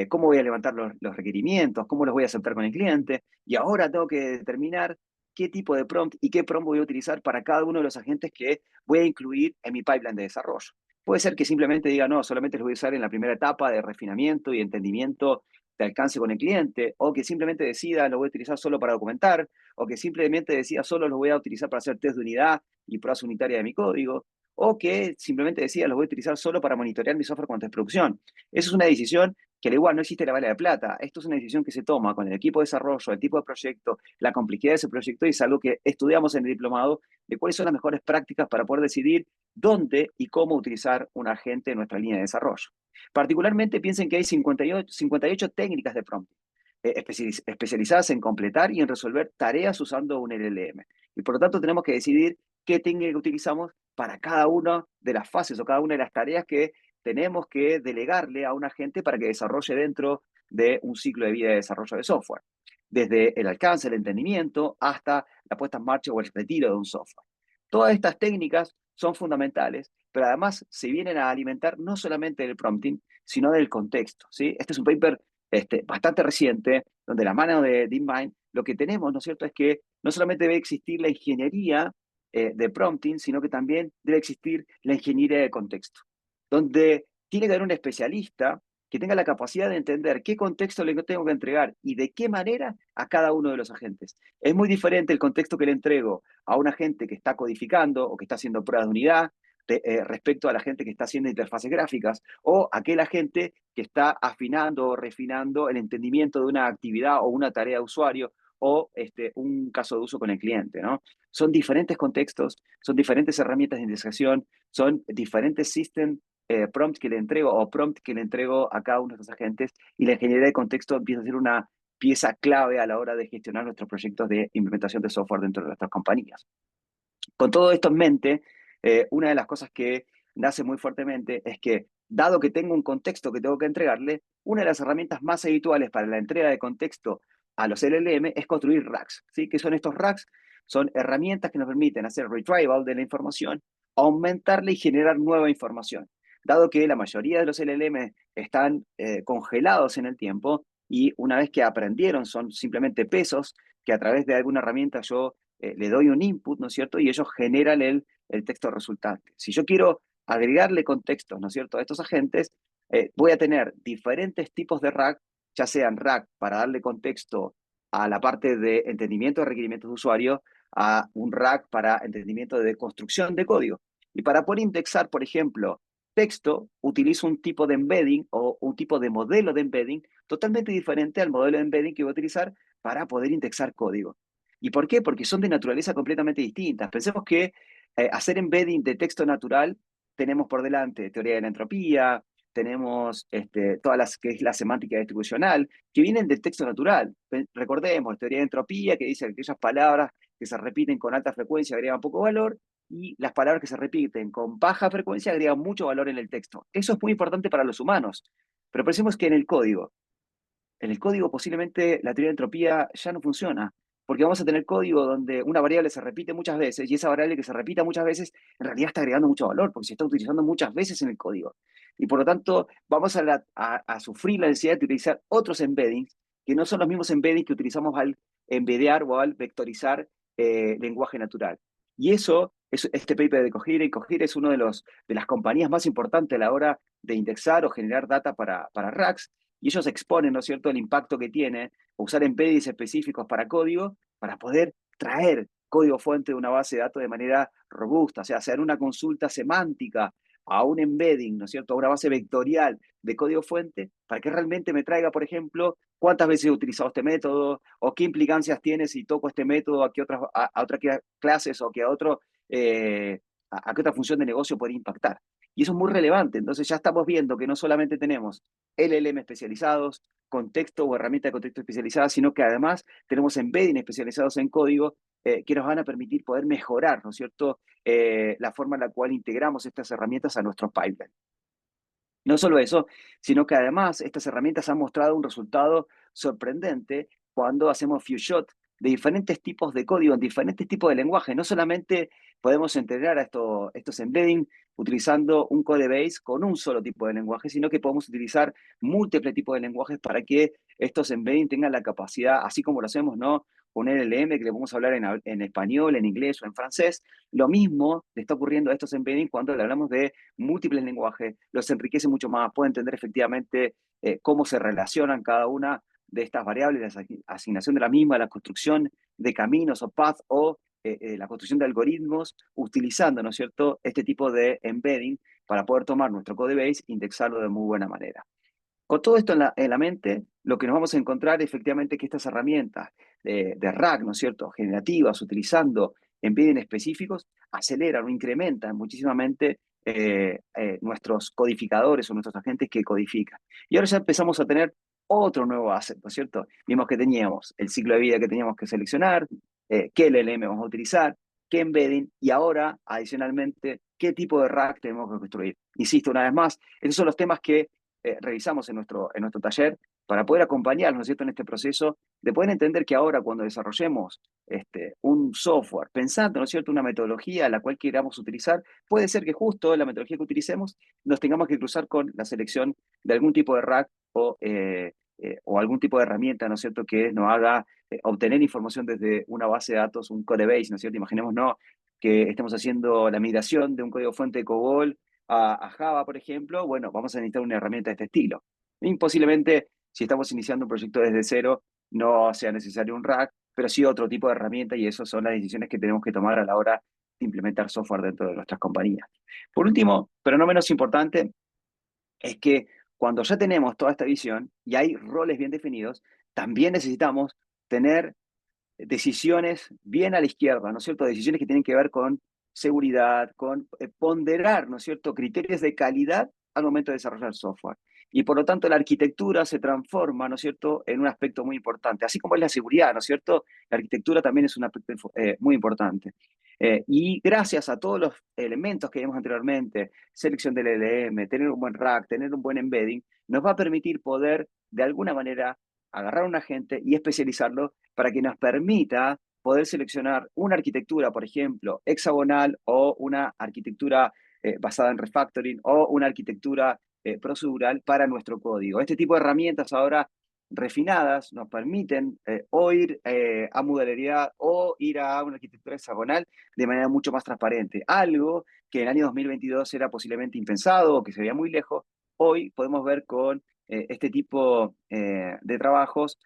cómo voy a levantar los requerimientos, cómo los voy a aceptar con el cliente. Y ahora tengo que determinar qué tipo de prompt y qué prompt voy a utilizar para cada uno de los agentes que voy a incluir en mi pipeline de desarrollo. Puede ser que simplemente diga, no, solamente los voy a usar en la primera etapa de refinamiento y entendimiento de alcance con el cliente, o que simplemente decida, lo voy a utilizar solo para documentar, o que simplemente decida, solo lo voy a utilizar para hacer test de unidad y pruebas unitarias de mi código, o que simplemente decida, los voy a utilizar solo para monitorear mi software cuando esté en producción. Esa es una decisión que al igual no existe la bala de plata. Esto es una decisión que se toma con el equipo de desarrollo, el tipo de proyecto, la complejidad de ese proyecto, y es algo que estudiamos en el diplomado de cuáles son las mejores prácticas para poder decidir dónde y cómo utilizar un agente en nuestra línea de desarrollo. Particularmente piensen que hay 58 técnicas de prompting especializadas en completar y en resolver tareas usando un LLM. Y por lo tanto tenemos que decidir qué técnica utilizamos para cada una de las fases o cada una de las tareas que tenemos que delegarle a un agente para que desarrolle dentro de un ciclo de vida de desarrollo de software. Desde el alcance, el entendimiento, hasta la puesta en marcha o el retiro de un software. Todas estas técnicas son fundamentales, pero además se vienen a alimentar no solamente del prompting, sino del contexto, ¿sí? Este es un paper bastante reciente, donde la mano de DeepMind, lo que tenemos, ¿no es cierto?, es que no solamente debe existir la ingeniería de prompting, sino que también debe existir la ingeniería de contexto, donde tiene que haber un especialista que tenga la capacidad de entender qué contexto le tengo que entregar y de qué manera a cada uno de los agentes. Es muy diferente el contexto que le entrego a un agente que está codificando o que está haciendo pruebas de unidad respecto a la gente que está haciendo interfaces gráficas o aquel agente que está afinando o refinando el entendimiento de una actividad o una tarea de usuario o un caso de uso con el cliente, ¿no? Son diferentes contextos, son diferentes herramientas de indexación, son diferentes system prompt que le entrego o prompt que le entrego a cada uno de estos agentes y la ingeniería de contexto empieza a ser una pieza clave a la hora de gestionar nuestros proyectos de implementación de software dentro de nuestras compañías. Con todo esto en mente, una de las cosas que nace muy fuertemente es que, dado que tengo un contexto que tengo que entregarle, una de las herramientas más habituales para la entrega de contexto a los LLM es construir racks. ¿Sí? ¿Qué son estos racks? Son herramientas que nos permiten hacer retrieval de la información, aumentarla y generar nueva información. Dado que la mayoría de los LLM están congelados en el tiempo y una vez que aprendieron son simplemente pesos que a través de alguna herramienta yo le doy un input, ¿no es cierto? Y ellos generan el texto resultante. Si yo quiero agregarle contextos, ¿no es cierto?, a estos agentes, voy a tener diferentes tipos de rack, ya sean rack para darle contexto a la parte de entendimiento de requerimientos de usuario, a un rack para entendimiento de construcción de código. Y para poder indexar, por ejemplo, texto, utilizo un tipo de embedding o un tipo de modelo de embedding totalmente diferente al modelo de embedding que voy a utilizar para poder indexar código. ¿Y por qué? Porque son de naturaleza completamente distintas. Pensemos que hacer embedding de texto natural, tenemos por delante teoría de la entropía, tenemos todas las que es la semántica distribucional, que vienen del texto natural. Recordemos, teoría de entropía que dice que aquellas palabras que se repiten con alta frecuencia agregan poco valor, y las palabras que se repiten con baja frecuencia agregan mucho valor en el texto. Eso es muy importante para los humanos. Pero pensemos que en el código posiblemente la teoría de entropía ya no funciona, porque vamos a tener código donde una variable se repite muchas veces y esa variable que se repita muchas veces en realidad está agregando mucho valor porque se está utilizando muchas veces en el código. Y por lo tanto vamos a sufrir la necesidad de utilizar otros embeddings que no son los mismos embeddings que utilizamos al embeddear o al vectorizar lenguaje natural. Y eso, este paper de Cohere es uno de las compañías más importantes a la hora de indexar o generar data para RACs, y ellos exponen, ¿no es cierto?, el impacto que tiene usar embeddings específicos para código para poder traer código fuente de una base de datos de manera robusta, o sea, hacer una consulta semántica a un embedding, ¿no es cierto?, a una base vectorial de código fuente, para que realmente me traiga, por ejemplo, cuántas veces he utilizado este método, o qué implicancias tiene si toco este método a otras clases, o que a qué otra función de negocio puede impactar. Y eso es muy relevante. Entonces ya estamos viendo que no solamente tenemos LLM especializados, contexto o herramientas de contexto especializadas, sino que además tenemos embedding especializados en código que nos van a permitir poder mejorar, ¿no es cierto?, la forma en la cual integramos estas herramientas a nuestros pipelines. No solo eso, sino que además estas herramientas han mostrado un resultado sorprendente cuando hacemos few shot de diferentes tipos de código, en diferentes tipos de lenguaje. No solamente podemos integrar a estos embedding utilizando un code base con un solo tipo de lenguaje, sino que podemos utilizar múltiples tipos de lenguajes para que estos embedding tengan la capacidad, así como lo hacemos, ¿no?, con LLM, que le podemos hablar en español, en inglés o en francés. Lo mismo le está ocurriendo a estos embedding cuando le hablamos de múltiples lenguajes, los enriquece mucho más, puede entender efectivamente cómo se relacionan cada una de estas variables, la asignación de la misma, la construcción de caminos o paths o la construcción de algoritmos, utilizando, ¿no es cierto?, este tipo de embedding para poder tomar nuestro code base e indexarlo de muy buena manera. Con todo esto en la mente, lo que nos vamos a encontrar es efectivamente que estas herramientas de RAG, ¿no es cierto?, generativas, utilizando embedding específicos, aceleran o incrementan muchísimamente nuestros codificadores o nuestros agentes que codifican. Y ahora ya empezamos a tener otro nuevo asset, ¿no es cierto? Vimos que teníamos el ciclo de vida que teníamos que seleccionar, qué LLM vamos a utilizar, qué embedding, y ahora, adicionalmente, qué tipo de RAG tenemos que construir. Insisto, una vez más, esos son los temas que revisamos en nuestro taller para poder acompañarnos, ¿no es cierto?, en este proceso de poder entender que ahora cuando desarrollemos un software, pensando, ¿no es cierto?, una metodología a la cual queramos utilizar, puede ser que justo la metodología que utilicemos nos tengamos que cruzar con la selección de algún tipo de RAG o o algún tipo de herramienta, ¿no es cierto?, que nos haga obtener información desde una base de datos, un codebase, ¿no es cierto? Imaginemos, ¿no?, que estemos haciendo la migración de un código fuente de COBOL a Java, por ejemplo. Bueno, vamos a necesitar una herramienta de este estilo. Imposiblemente, si estamos iniciando un proyecto desde cero, no sea necesario un rack, pero sí otro tipo de herramienta, y esas son las decisiones que tenemos que tomar a la hora de implementar software dentro de nuestras compañías. Por último, pero no menos importante, es que cuando ya tenemos toda esta visión y hay roles bien definidos, también necesitamos tener decisiones bien a la izquierda, ¿no es cierto? Decisiones que tienen que ver con seguridad, con ponderar, ¿no es cierto?, criterios de calidad al momento de desarrollar software. Y por lo tanto la arquitectura se transforma, ¿no es cierto?, en un aspecto muy importante. Así como es la seguridad, ¿no es cierto?, la arquitectura también es un aspecto muy importante. Y gracias a todos los elementos que vimos anteriormente, selección del LLM, tener un buen rack, tener un buen embedding, nos va a permitir poder, de alguna manera, agarrar a un agente y especializarlo para que nos permita poder seleccionar una arquitectura, por ejemplo, hexagonal, o una arquitectura basada en refactoring, o una arquitectura procedural para nuestro código. Este tipo de herramientas ahora refinadas nos permiten o ir a modularidad o ir a una arquitectura hexagonal de manera mucho más transparente. Algo que en el año 2022 era posiblemente impensado o que se veía muy lejos, hoy podemos ver con este tipo de trabajos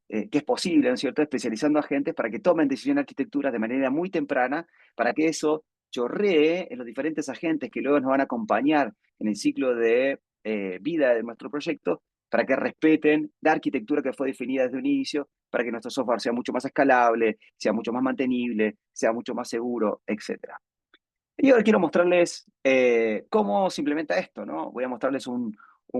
que es posible, ¿no es cierto?, especializando a agentes para que tomen decisiones de arquitectura de manera muy temprana, para que eso chorree en los diferentes agentes que luego nos van a acompañar en el ciclo de vida de nuestro proyecto, para que respeten la arquitectura que fue definida desde un inicio, para que nuestro software sea mucho más escalable, sea mucho más mantenible, sea mucho más seguro, etc. Y ahora quiero mostrarles cómo se implementa esto, ¿no? Voy a mostrarles un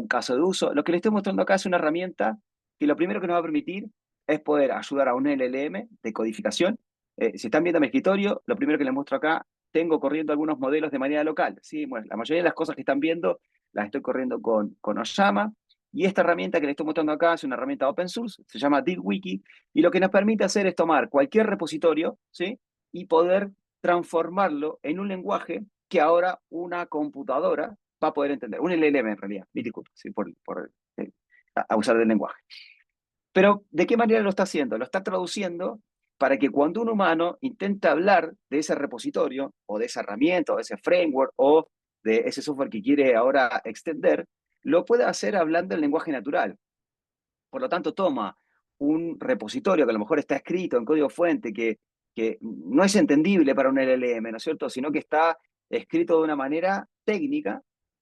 caso de uso. Lo que les estoy mostrando acá es una herramienta que lo primero que nos va a permitir es poder ayudar a un LLM de codificación. Si están viendo mi escritorio, lo primero que les muestro acá, tengo corriendo algunos modelos de manera local, ¿sí? Bueno, la mayoría de las cosas que están viendo las estoy corriendo con Oyama. Y esta herramienta que les estoy mostrando acá es una herramienta open source, se llama DigWiki, y lo que nos permite hacer es tomar cualquier repositorio, ¿sí?, y poder transformarlo en un lenguaje que ahora una computadora va a poder entender. Un LLM en realidad, me disculpo, ¿sí?, por usar del lenguaje. Pero, ¿de qué manera lo está haciendo? Lo está traduciendo para que cuando un humano intenta hablar de ese repositorio, o de esa herramienta, o de ese framework, o de ese software que quiere ahora extender, lo pueda hacer hablando el lenguaje natural. Por lo tanto, toma un repositorio que a lo mejor está escrito en código fuente, que no es entendible para un LLM, ¿no es cierto?, sino que está escrito de una manera técnica,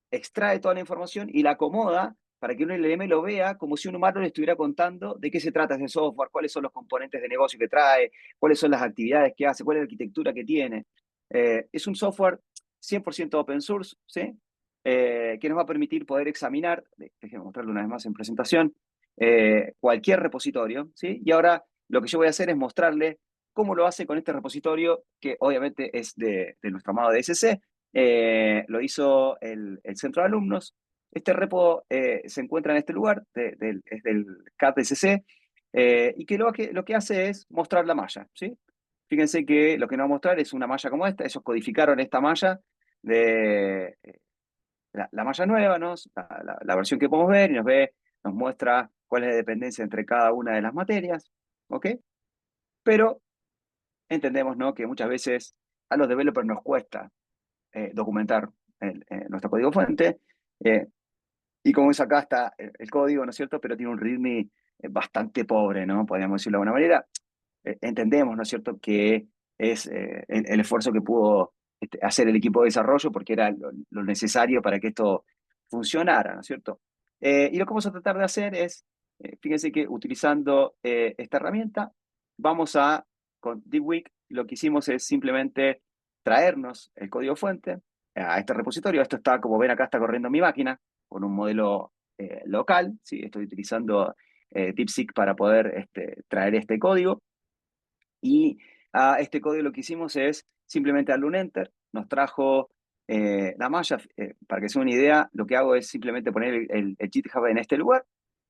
extrae toda la información y la acomoda para que un LLM lo vea como si un humano le estuviera contando de qué se trata ese software, cuáles son los componentes de negocio que trae, cuáles son las actividades que hace, cuál es la arquitectura que tiene. Es un software 100% open source, ¿sí?, que nos va a permitir poder examinar, déjenme mostrarlo una vez más en presentación, cualquier repositorio, ¿sí? Y ahora lo que yo voy a hacer es mostrarle cómo lo hace con este repositorio, que obviamente es de nuestro amado DSC. Lo hizo el centro de alumnos. Este repo se encuentra en este lugar, es del CAT DSC, y que lo que hace es mostrar la malla, ¿sí? Fíjense que lo que nos va a mostrar es una malla como esta. Ellos codificaron esta malla de la malla nueva, ¿no?, la versión que podemos ver, y nos muestra cuál es la dependencia entre cada una de las materias, ¿ok? Pero entendemos, ¿no?, que muchas veces a los developers nos cuesta documentar nuestro código fuente, y como ves acá está el código, ¿no es cierto?, pero tiene un README bastante pobre, ¿no?, podríamos decirlo de alguna manera. Entendemos, ¿no es cierto?, que es el esfuerzo que pudo hacer el equipo de desarrollo, porque era lo necesario para que esto funcionara, ¿no es cierto? Y lo que vamos a tratar de hacer es, fíjense que utilizando esta herramienta, con DeepWeek, lo que hicimos es simplemente traernos el código fuente a este repositorio. Esto está, como ven acá, está corriendo en mi máquina, con un modelo local, ¿sí? Estoy utilizando DeepSeek para poder traer este código. Y a este código lo que hicimos es simplemente darle un enter, nos trajo la malla. Para que se una idea, lo que hago es simplemente poner el GitHub en este lugar,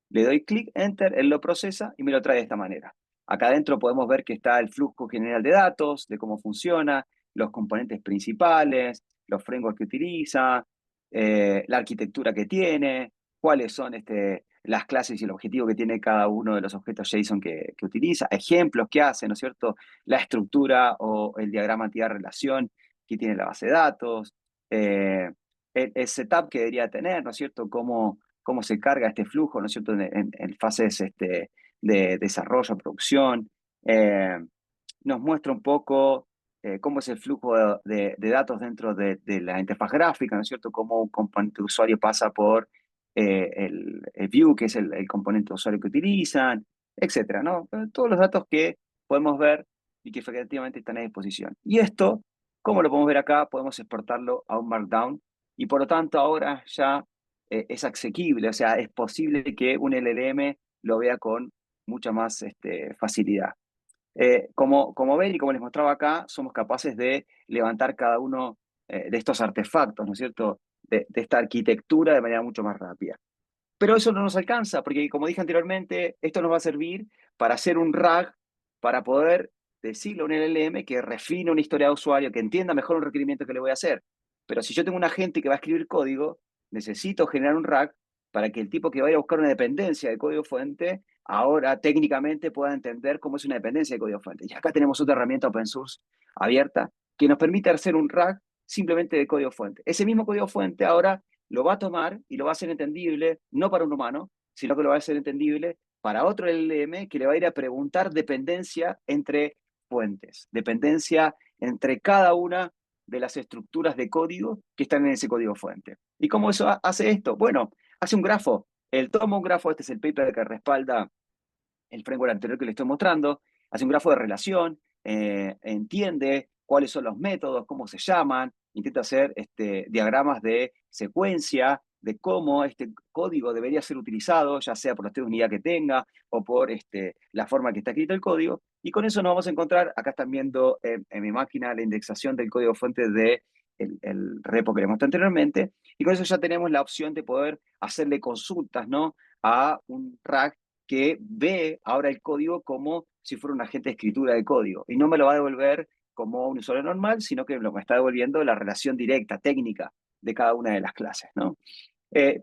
le doy clic, enter, él lo procesa y me lo trae de esta manera. Acá adentro podemos ver que está el flujo general de datos, de cómo funciona, los componentes principales, los frameworks que utiliza, la arquitectura que tiene, cuáles son las clases y el objetivo que tiene cada uno de los objetos JSON que utiliza, ejemplos que hace, ¿no es cierto? La estructura o el diagrama anti-relación que tiene la base de datos, el setup que debería tener, ¿no es cierto? Cómo se carga este flujo, ¿no es cierto? En fases de desarrollo, producción. Eh, Nos muestra un poco cómo es el flujo de datos dentro de la interfaz gráfica, ¿no es cierto? Cómo un componente de usuario pasa por el view, que es el componente de usuario que utilizan, etcétera, ¿no? Todos los datos que podemos ver y que efectivamente están a disposición. Y esto, como lo podemos ver acá, podemos exportarlo a un Markdown y por lo tanto ahora ya es asequible, o sea, es posible que un LLM lo vea con mucha más facilidad. Como ven y como les mostraba acá, somos capaces de levantar cada uno de estos artefactos, ¿no es cierto?, de esta arquitectura de manera mucho más rápida. Pero eso no nos alcanza, porque como dije anteriormente, esto nos va a servir para hacer un RAG, para poder decirle a un LLM que refine una historia de usuario, que entienda mejor un requerimiento que le voy a hacer. Pero si yo tengo un agente que va a escribir código, necesito generar un RAG para que el tipo que vaya a buscar una dependencia de código fuente, ahora técnicamente pueda entender cómo es una dependencia de código fuente. Y acá tenemos otra herramienta open source abierta que nos permite hacer un RAG simplemente de código fuente. Ese mismo código fuente ahora lo va a tomar y lo va a hacer entendible, no para un humano, sino que lo va a hacer entendible para otro LLM que le va a ir a preguntar dependencia entre fuentes, dependencia entre cada una de las estructuras de código que están en ese código fuente. ¿Y cómo eso hace esto? Bueno, hace un grafo. Él toma un grafo, este es el paper que respalda el framework anterior que le estoy mostrando, hace un grafo de relación, entiende cuáles son los métodos, cómo se llaman, intenta hacer diagramas de secuencia, de cómo este código debería ser utilizado, ya sea por la unidad que tenga o por la forma que está escrito el código. Y con eso nos vamos a encontrar, acá están viendo en mi máquina la indexación del código fuente de el repo que les mostré anteriormente, y con eso ya tenemos la opción de poder hacerle consultas, ¿no?, a un RAG que ve ahora el código como si fuera un agente de escritura de código y no me lo va a devolver como un usuario normal, sino que me está devolviendo la relación directa, técnica de cada una de las clases, ¿no?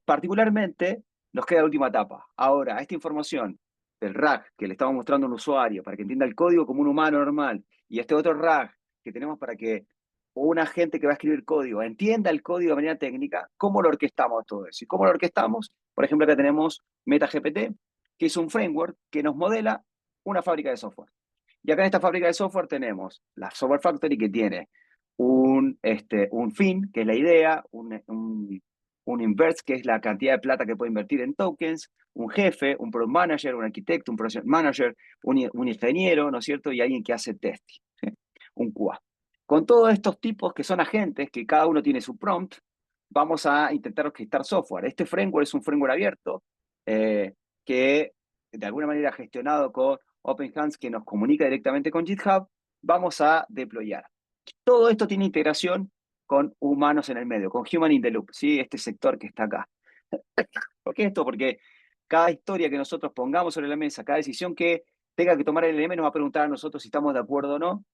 Particularmente, nos queda la última etapa. Ahora, esta información del RAG que le estamos mostrando a un usuario para que entienda el código como un humano normal y este otro RAG que tenemos para que un agente que va a escribir código entienda el código de manera técnica, ¿cómo lo orquestamos todo eso? ¿Y cómo lo orquestamos? Por ejemplo, acá tenemos MetaGPT, que es un framework que nos modela una fábrica de software. Y acá en esta fábrica de software tenemos la Software Factory que tiene un fin, que es la idea, un inverse, que es la cantidad de plata que puede invertir en tokens, un jefe, un product manager, un arquitecto, un project manager, un ingeniero, ¿no es cierto? Y alguien que hace testing, ¿sí? Un QA. Con todos estos tipos que son agentes, que cada uno tiene su prompt, vamos a intentar orquestar software. Este framework es un framework abierto que de alguna manera gestionado con OpenHands, que nos comunica directamente con GitHub, vamos a deployar. Todo esto tiene integración con humanos en el medio, con Human in the Loop, ¿sí? Este sector que está acá. ¿Por qué esto? Porque cada historia que nosotros pongamos sobre la mesa, cada decisión que tenga que tomar el LM nos va a preguntar a nosotros si estamos de acuerdo o no.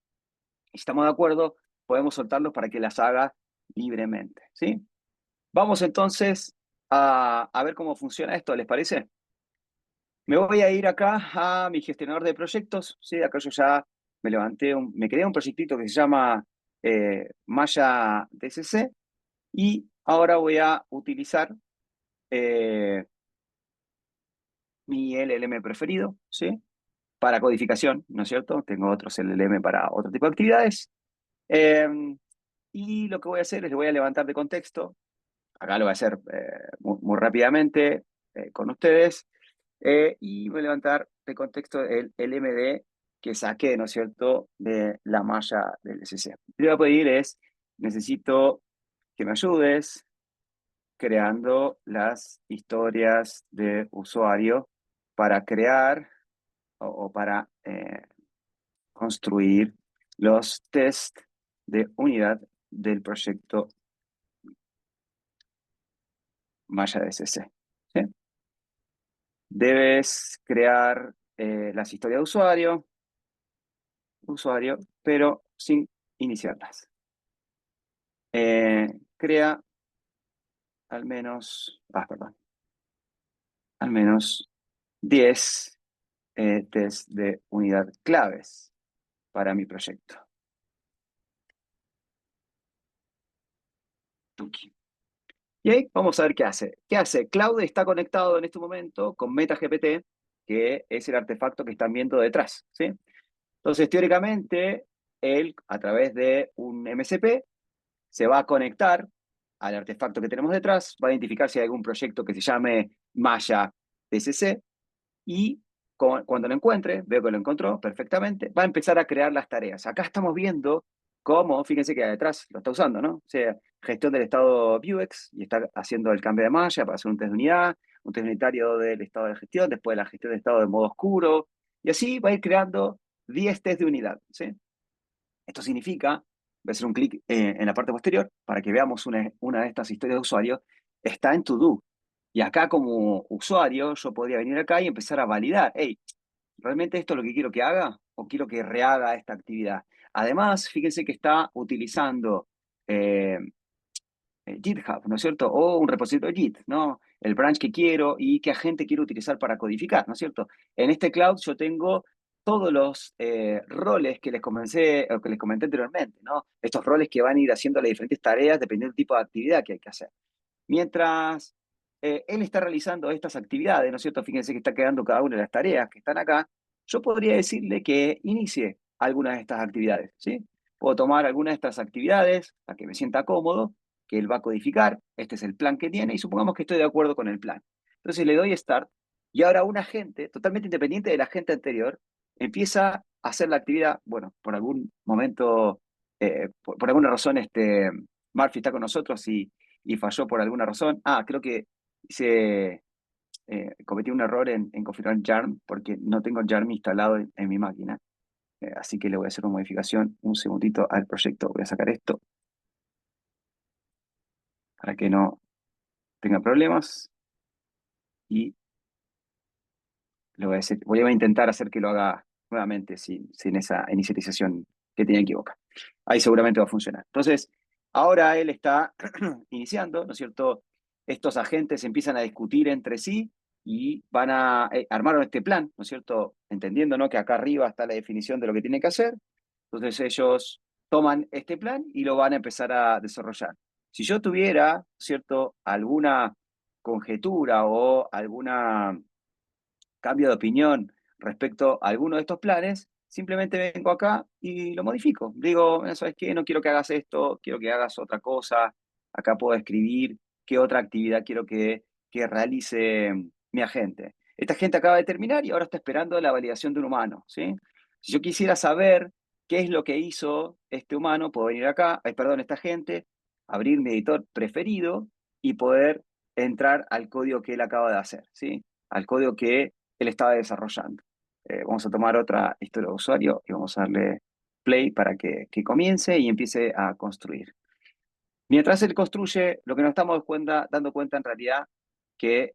Y si estamos de acuerdo, podemos soltarlos para que las haga libremente, ¿sí? Vamos entonces a ver cómo funciona esto, ¿les parece? Me voy a ir acá a mi gestionador de proyectos, ¿sí? Acá yo ya me creé un proyectito que se llama Maya DCC y ahora voy a utilizar eh, mi LLM preferido, ¿sí? Para codificación, ¿no es cierto? Tengo otros LLM para otro tipo de actividades. Eh, y lo que voy a hacer es le voy a levantar de contexto. Acá lo voy a hacer muy rápidamente con ustedes. Y voy a levantar de contexto el MD que saqué, ¿no es cierto?, de la malla del SC. Lo que voy a pedir es, necesito que me ayudes creando las historias de usuario para crear o para construir los test de unidad del proyecto malla de SC. ¿Sí? Debes crear las historias de usuario, pero sin iniciarlas. Crea al menos, perdón. al menos 10 test de unidad claves para mi proyecto. Tuki. Y ahí vamos a ver qué hace. ¿Qué hace? Claude está conectado en este momento con MetaGPT, que es el artefacto que están viendo detrás, ¿sí? Entonces, teóricamente, él, a través de un MCP, se va a conectar al artefacto que tenemos detrás, va a identificar si hay algún proyecto que se llame Maya DCC, y cuando lo encuentre, veo que lo encontró perfectamente, va a empezar a crear las tareas. Acá estamos viendo cómo, fíjense que detrás lo está usando, ¿no? O sea, gestión del estado Vuex, y está haciendo el cambio de malla para hacer un test de unidad, un test unitario del estado de gestión, después de la gestión de estado de modo oscuro, y así va a ir creando 10 test de unidad, ¿sí? Esto significa, voy a hacer un clic en la parte posterior para que veamos una de estas historias de usuario, está en To Do. Y acá como usuario yo podría venir acá y empezar a validar, hey, ¿realmente esto es lo que quiero que haga o quiero que rehaga esta actividad? Además, fíjense que está utilizando eh, GitHub, ¿no es cierto? O un repositorio Git, ¿no? El branch que quiero y qué agente quiero utilizar para codificar, ¿no es cierto? En este cloud yo tengo todos los roles que o que les comenté anteriormente, ¿no? Estos roles que van a ir haciendo las diferentes tareas dependiendo del tipo de actividad que hay que hacer. Mientras él está realizando estas actividades, ¿no es cierto? Fíjense que está quedando cada una de las tareas que están acá. Yo podría decirle que inicie alguna de estas actividades, ¿sí? Puedo tomar alguna de estas actividades a que me sienta cómodo, que él va a codificar. Este es el plan que tiene y supongamos que estoy de acuerdo con el plan. Entonces le doy Start y ahora un agente, totalmente independiente del agente anterior, empieza a hacer la actividad. Bueno, por algún momento, por alguna razón, Murphy está con nosotros y falló por alguna razón. Creo que cometí un error en configurar Yarn porque no tengo Yarn instalado en mi máquina. Así que le voy a hacer una modificación un segundito al proyecto. Voy a sacar esto para que no tenga problemas y le voy a decir, voy a intentar hacer que lo haga nuevamente sin esa inicialización que tenía equivocada. Ahí seguramente va a funcionar. Entonces, ahora él está iniciando, ¿no es cierto? Estos agentes empiezan a discutir entre sí y van a armar este plan, ¿no es cierto? Entendiendo, ¿no? Que acá arriba está la definición de lo que tiene que hacer. Entonces ellos toman este plan y lo van a empezar a desarrollar. Si yo tuviera, ¿cierto? Alguna conjetura o alguna cambio de opinión respecto a alguno de estos planes, simplemente vengo acá y lo modifico. Digo, ¿sabes qué? No quiero que hagas esto, quiero que hagas otra cosa. Acá puedo escribir qué otra actividad quiero que realice mi agente. Esta agente acaba de terminar y ahora está esperando la validación de un humano, ¿sí? Si yo quisiera saber qué es lo que hizo este humano, puedo venir acá, perdón, esta agente, abrir mi editor preferido y poder entrar al código que él acaba de hacer, ¿sí? Al código que él estaba desarrollando. Vamos a tomar otra historia de usuario y vamos a darle play para que comience y empiece a construir. Mientras él construye, lo que nos estamos dando cuenta en realidad que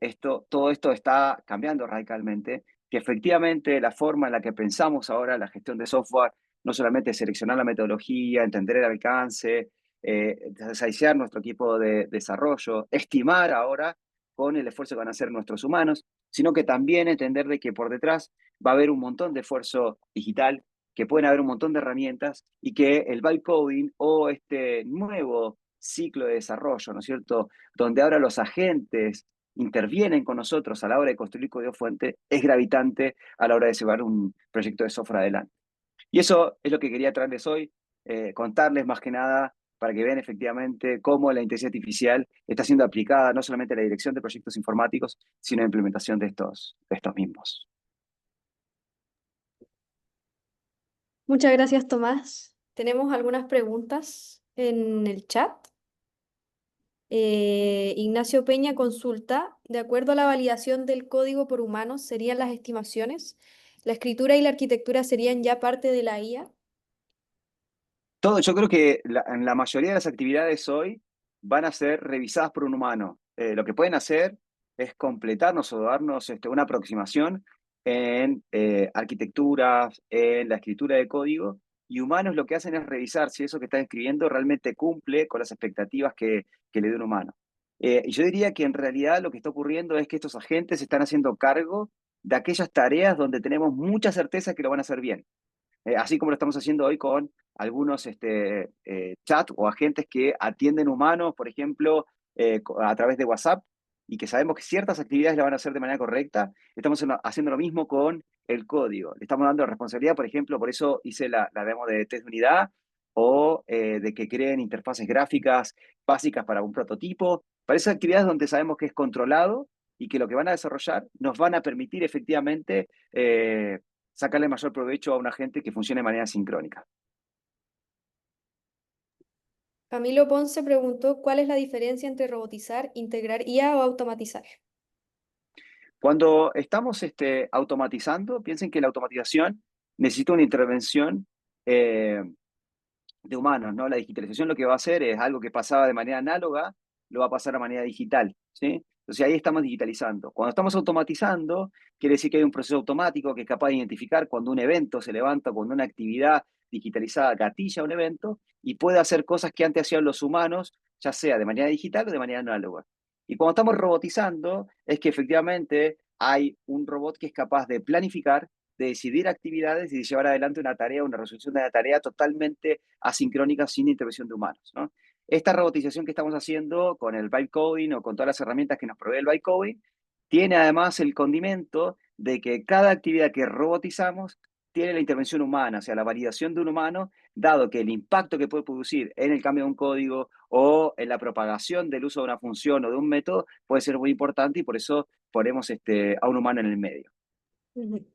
todo esto está cambiando radicalmente, que efectivamente la forma en la que pensamos ahora la gestión de software, no solamente seleccionar la metodología, entender el alcance, desarrollar nuestro equipo de desarrollo, estimar ahora con el esfuerzo que van a hacer nuestros humanos, sino que también entender de que por detrás va a haber un montón de esfuerzo digital, que pueden haber un montón de herramientas y que el vibe coding o este nuevo ciclo de desarrollo, ¿no es cierto? Donde ahora los agentes intervienen con nosotros a la hora de construir código fuente, es gravitante a la hora de llevar un proyecto de software adelante. Y eso es lo que quería traerles hoy, contarles más que nada para que vean efectivamente cómo la inteligencia artificial está siendo aplicada no solamente a la dirección de proyectos informáticos, sino a la implementación de estos mismos. Muchas gracias, Tomás. Tenemos algunas preguntas en el chat. Ignacio Peña consulta, de acuerdo a la validación del código por humanos, ¿serían las estimaciones? ¿La escritura y la arquitectura serían ya parte de la IA? Yo creo que en la mayoría de las actividades hoy van a ser revisadas por un humano. Lo que pueden hacer es completarnos o darnos una aproximación en arquitecturas, en la escritura de código, y humanos lo que hacen es revisar si eso que están escribiendo realmente cumple con las expectativas que le dé un humano. Y yo diría que en realidad lo que está ocurriendo es que estos agentes se están haciendo cargo de aquellas tareas donde tenemos mucha certeza que lo van a hacer bien. Así como lo estamos haciendo hoy con algunos chat o agentes que atienden humanos, por ejemplo, a través de WhatsApp, y que sabemos que ciertas actividades las van a hacer de manera correcta, estamos haciendo lo mismo con el código. Le estamos dando responsabilidad, por ejemplo, por eso hice la demo de test de unidad, o de que creen interfaces gráficas básicas para un prototipo, para esas actividades donde sabemos que es controlado y que lo que van a desarrollar nos van a permitir efectivamente sacarle mayor provecho a un agente que funcione de manera sincrónica. Camilo Ponce preguntó cuál es la diferencia entre robotizar, integrar IA o automatizar. Cuando estamos automatizando, piensen que la automatización necesita una intervención eh, de humanos, ¿no? La digitalización lo que va a hacer es algo que pasaba de manera análoga, lo va a pasar a manera digital, ¿sí? Entonces ahí estamos digitalizando. Cuando estamos automatizando, quiere decir que hay un proceso automático que es capaz de identificar cuando un evento se levanta, cuando una actividad digitalizada gatilla un evento y puede hacer cosas que antes hacían los humanos, ya sea de manera digital o de manera análoga. Y cuando estamos robotizando, es que efectivamente hay un robot que es capaz de planificar, de decidir actividades y de llevar adelante una tarea, una resolución de una tarea totalmente asincrónica sin intervención de humanos, ¿no? Esta robotización que estamos haciendo con el vibe coding o con todas las herramientas que nos provee el vibe coding, tiene además el condimento de que cada actividad que robotizamos tiene la intervención humana, o sea, la validación de un humano, dado que el impacto que puede producir en el cambio de un código o en la propagación del uso de una función o de un método puede ser muy importante, y por eso ponemos a un humano en el medio. Ujú.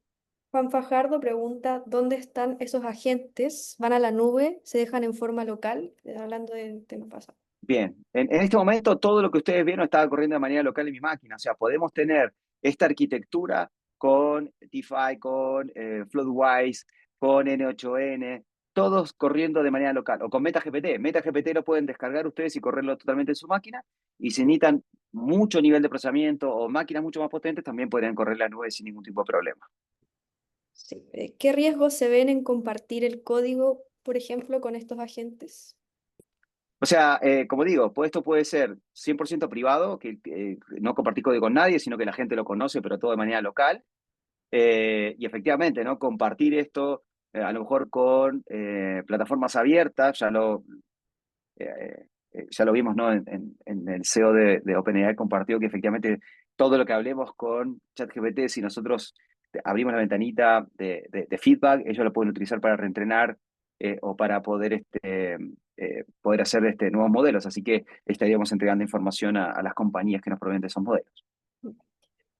Juan Fajardo pregunta dónde están esos agentes, van a la nube, se dejan en forma local, hablando del tema pasado. Bien, en este momento todo lo que ustedes vieron estaba corriendo de manera local en mi máquina. O sea, podemos tener esta arquitectura con DeFi, con Floodwise, con N8N, todos corriendo de manera local. O con MetaGPT. MetaGPT lo pueden descargar ustedes y correrlo totalmente en su máquina. Y si necesitan mucho nivel de procesamiento o máquinas mucho más potentes, también podrían correr la nube sin ningún tipo de problema. Sí. ¿Qué riesgos se ven en compartir el código, por ejemplo, con estos agentes? O sea, como digo, pues esto puede ser 100% privado, que no compartir código con nadie, sino que la gente lo conoce, pero todo de manera local. Y efectivamente, ¿no? Compartir esto, a lo mejor con plataformas abiertas, ya lo vimos, ¿no? En el CEO de OpenAI compartió que efectivamente todo lo que hablemos con ChatGPT, si nosotros abrimos la ventanita de feedback, ellos lo pueden utilizar para reentrenar o para poder, poder hacer nuevos modelos. Así que estaríamos entregando información a las compañías que nos proveen de esos modelos.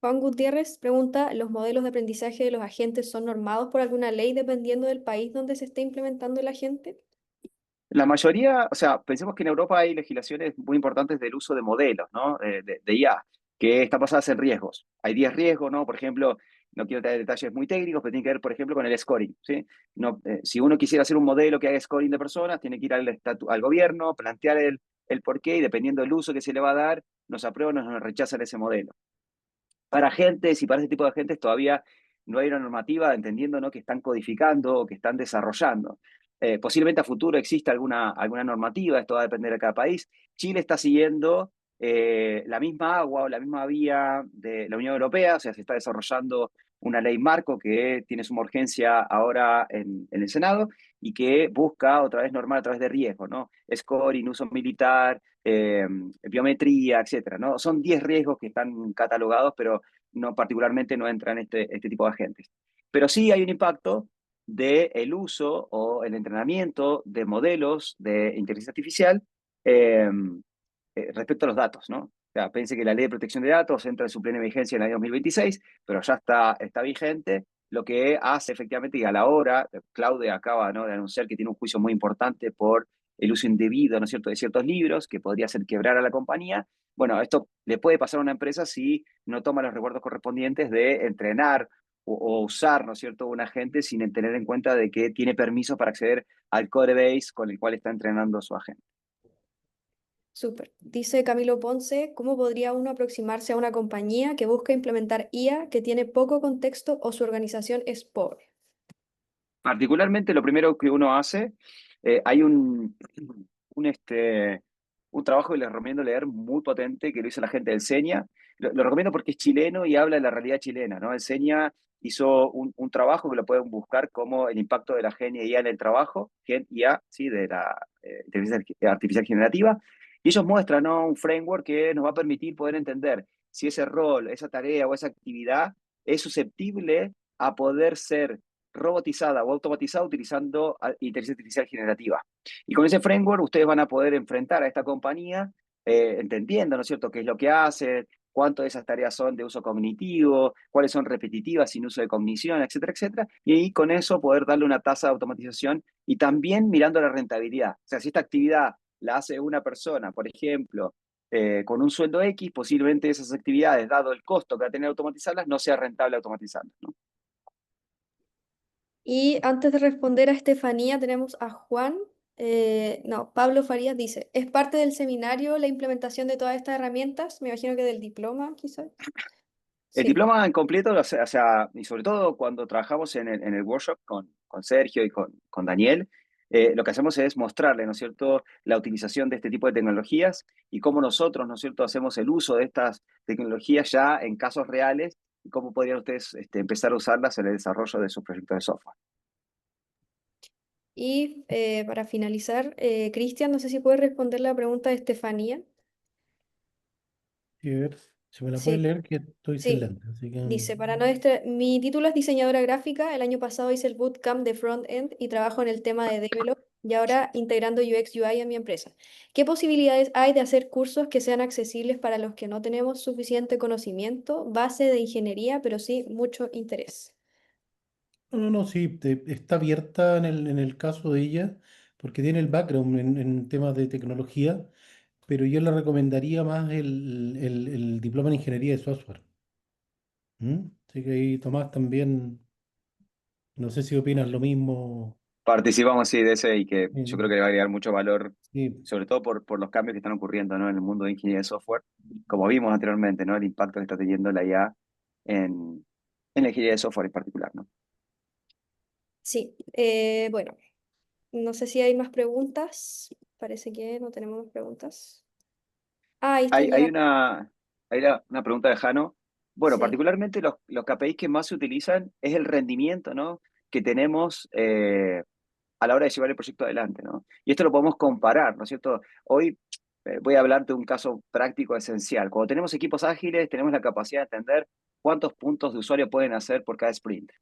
Juan Gutiérrez pregunta, ¿los modelos de aprendizaje de los agentes son normados por alguna ley dependiendo del país donde se esté implementando el agente? La mayoría, o sea, pensemos que en Europa hay legislaciones muy importantes del uso de modelos, ¿no? De IA, que están basadas en riesgos. Hay 10 riesgos, ¿no? Por ejemplo, no quiero traer detalles muy técnicos, pero tiene que ver, por ejemplo, con el scoring, ¿sí? No, si uno quisiera hacer un modelo que haga scoring de personas, tiene que ir al gobierno, plantear el porqué, y dependiendo del uso que se le va a dar, nos aprueban o nos rechazan ese modelo. Para agentes y para ese tipo de agentes todavía no hay una normativa, entendiendo, ¿no? Que están codificando o que están desarrollando. Posiblemente a futuro exista alguna normativa, esto va a depender de cada país. Chile está siguiendo la misma agua o la misma vía de la Unión Europea, o sea, se está desarrollando una ley marco que tiene suma urgencia ahora en el Senado y que busca otra vez normar a través de riesgo, ¿no? Scoring, uso militar, biometría, etcétera, ¿no? Son 10 riesgos que están catalogados, pero no particularmente no entran este tipo de agentes. Pero sí hay un impacto del uso o el entrenamiento de modelos de inteligencia artificial eh, respecto a los datos, ¿no? O sea, pense que la ley de protección de datos entra en su plena vigencia en el año 2026, pero ya está vigente, lo que hace efectivamente que a la hora, Claudia acaba, ¿no? De anunciar que tiene un juicio muy importante por el uso indebido, ¿no es cierto?, de ciertos libros, que podría hacer quebrar a la compañía. Bueno, esto le puede pasar a una empresa si no toma los recuerdos correspondientes de entrenar o usar, ¿no es cierto?, un agente sin tener en cuenta de que tiene permiso para acceder al codebase con el cual está entrenando a su agente. Súper. Dice Camilo Ponce, ¿cómo podría uno aproximarse a una compañía que busca implementar IA que tiene poco contexto o su organización es pobre? Particularmente lo primero que uno hace, hay un, un trabajo que les recomiendo leer muy potente, que lo hizo la gente del SENIA. Lo recomiendo porque es chileno y habla de la realidad chilena, ¿no? El SENIA hizo un trabajo que lo pueden buscar como el impacto de la Gen IA en el trabajo, Gen IA, ¿sí? De la inteligencia artificial generativa. Y ellos muestran, ¿no? Un framework que nos va a permitir poder entender si ese rol, esa tarea o esa actividad es susceptible a poder ser robotizada o automatizada utilizando inteligencia artificial generativa. Y con ese framework ustedes van a poder enfrentar a esta compañía entendiendo, ¿no es cierto?, qué es lo que hace, cuánto de esas tareas son de uso cognitivo, cuáles son repetitivas sin uso de cognición, etcétera, etcétera. Y ahí con eso poder darle una tasa de automatización y también mirando la rentabilidad. O sea, si esta actividad la hace una persona, por ejemplo, con un sueldo X, posiblemente esas actividades, dado el costo que va a tener automatizarlas, no sea rentable automatizarlas, ¿no? Y antes de responder a Estefanía, tenemos a Juan. No, Pablo Farías dice, ¿es parte del seminario la implementación de todas estas herramientas? Me imagino que del diploma, quizás. El Sí. diploma en completo, o sea, y sobre todo cuando trabajamos en el workshop con Sergio y con Daniel, lo que hacemos es mostrarle, ¿no es cierto?, la utilización de este tipo de tecnologías y cómo nosotros, ¿no es cierto?, hacemos el uso de estas tecnologías ya en casos reales y cómo podrían ustedes empezar a usarlas en el desarrollo de sus proyectos de software. Y para finalizar, Cristian, no sé si puedes responder la pregunta de Estefanía. Y a ver, si me la puedes Sí, leer, que estoy sin sí. lente, así que... Dice, mi título es diseñadora gráfica. El año pasado hice el bootcamp de front-end y trabajo en el tema de develop y ahora integrando UX UI en mi empresa. ¿Qué posibilidades hay de hacer cursos que sean accesibles para los que no tenemos suficiente conocimiento, base de ingeniería, pero sí mucho interés? No, no, no, sí, está abierta en el caso de ella, porque tiene el background en temas de tecnología, pero yo le recomendaría más el diploma en ingeniería de software. ¿Mm? Así que ahí, Tomás, también, no sé si opinas lo mismo. Participamos, sí, de ese y que yo creo Sí, que le va a agregar mucho valor, sí, sobre todo por los cambios que están ocurriendo, ¿no?, en el mundo de ingeniería de software, como vimos anteriormente, ¿no?, el impacto que está teniendo la IA en la ingeniería de software en particular, ¿no? Sí, bueno, no sé si hay más preguntas. Parece que no tenemos más preguntas. Ah, ahí están Hay llegando. una pregunta de Jano. Bueno, Sí. particularmente los KPIs que más se utilizan es el rendimiento, ¿no?, que tenemos a la hora de llevar el proyecto adelante, ¿no? Y esto lo podemos comparar, ¿no es cierto? Hoy voy a hablar de un caso práctico esencial. Cuando tenemos equipos ágiles, tenemos la capacidad de entender cuántos puntos de usuario pueden hacer por cada sprint.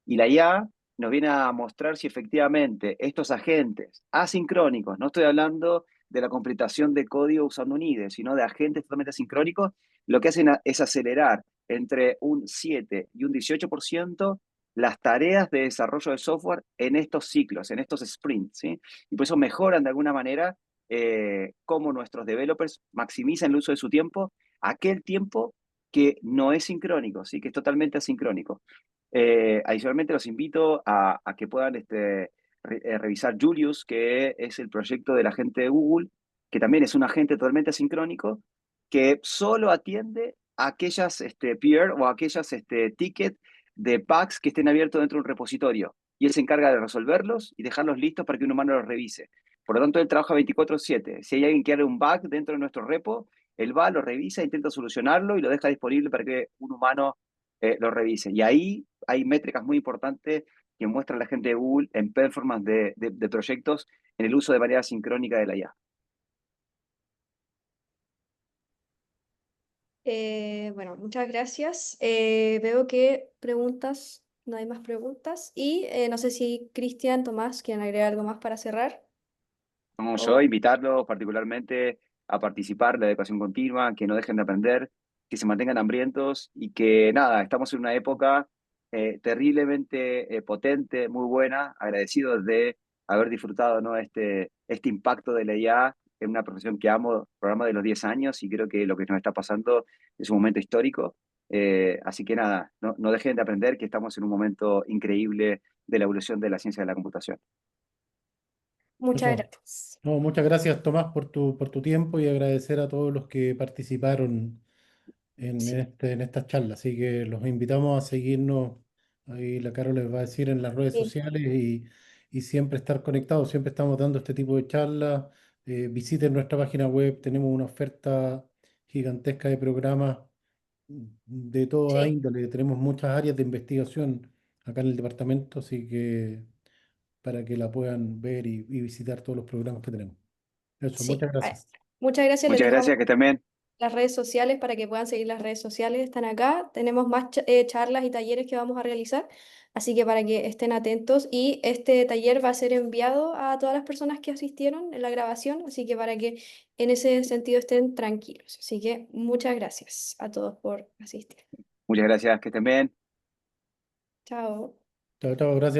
Y la IA nos viene a mostrar si efectivamente estos agentes asincrónicos, no estoy hablando de la completación de código usando un IDE, sino de agentes totalmente asincrónicos, lo que hacen es acelerar entre un 7 y un 18% las tareas de desarrollo de software en estos ciclos, en estos sprints, ¿sí? Y por eso mejoran de alguna manera cómo nuestros developers maximizan el uso de su tiempo, aquel tiempo que no es sincrónico, ¿sí?, que es totalmente asincrónico. Adicionalmente, los invito a que puedan revisar Julius, que es el proyecto de la gente de Google, que también es un agente totalmente asincrónico, que solo atiende a aquellas peer o aquellas tickets de bugs que estén abiertos dentro de un repositorio. Y él se encarga de resolverlos y dejarlos listos para que un humano los revise. Por lo tanto, él trabaja 24/7. Si hay alguien que abre un bug dentro de nuestro repo, él va, lo revisa, intenta solucionarlo y lo deja disponible para que un humano lo revise. Y ahí hay métricas muy importantes que muestra la gente de Google en performance de proyectos en el uso de manera sincrónica de la IA. Bueno, muchas gracias. Veo que preguntas, no hay más preguntas. Y no sé si Cristian, Tomás, quieren agregar algo más para cerrar. Vamos yo a O invitarlos particularmente a participar de la educación continua, que no dejen de aprender, que se mantengan hambrientos y que nada, estamos en una época terriblemente potente, muy buena, agradecidos de haber disfrutado, ¿no?, este impacto de la IA en una profesión que amo, programa de los 10 años y creo que lo que nos está pasando es un momento histórico. Así que nada, no dejen de aprender que estamos en un momento increíble de la evolución de la ciencia de la computación. muchas eso. gracias. No, muchas gracias, Tomás, por tu tiempo y agradecer a todos los que participaron Sí, en estas charlas. Así que los invitamos a seguirnos. Ahí la Caro les va a decir en las redes sí, sociales y siempre estar conectados. Siempre estamos dando este tipo de charlas visiten nuestra página web, tenemos una oferta gigantesca de programas de toda Sí, índole, tenemos muchas áreas de investigación acá en el departamento, así que para que la puedan ver y visitar todos los programas que tenemos. Eso, sí. muchas gracias. Muchas gracias, les Muchas dejamos gracias, que también. las redes sociales para que puedan seguir las redes sociales, están acá. Tenemos más charlas y talleres que vamos a realizar, así que para que estén atentos. Y este taller va a ser enviado a todas las personas que asistieron en la grabación, así que para que en ese sentido estén tranquilos. Así que muchas gracias a todos por asistir. Muchas gracias, que también. Chao. Chao, chao, gracias.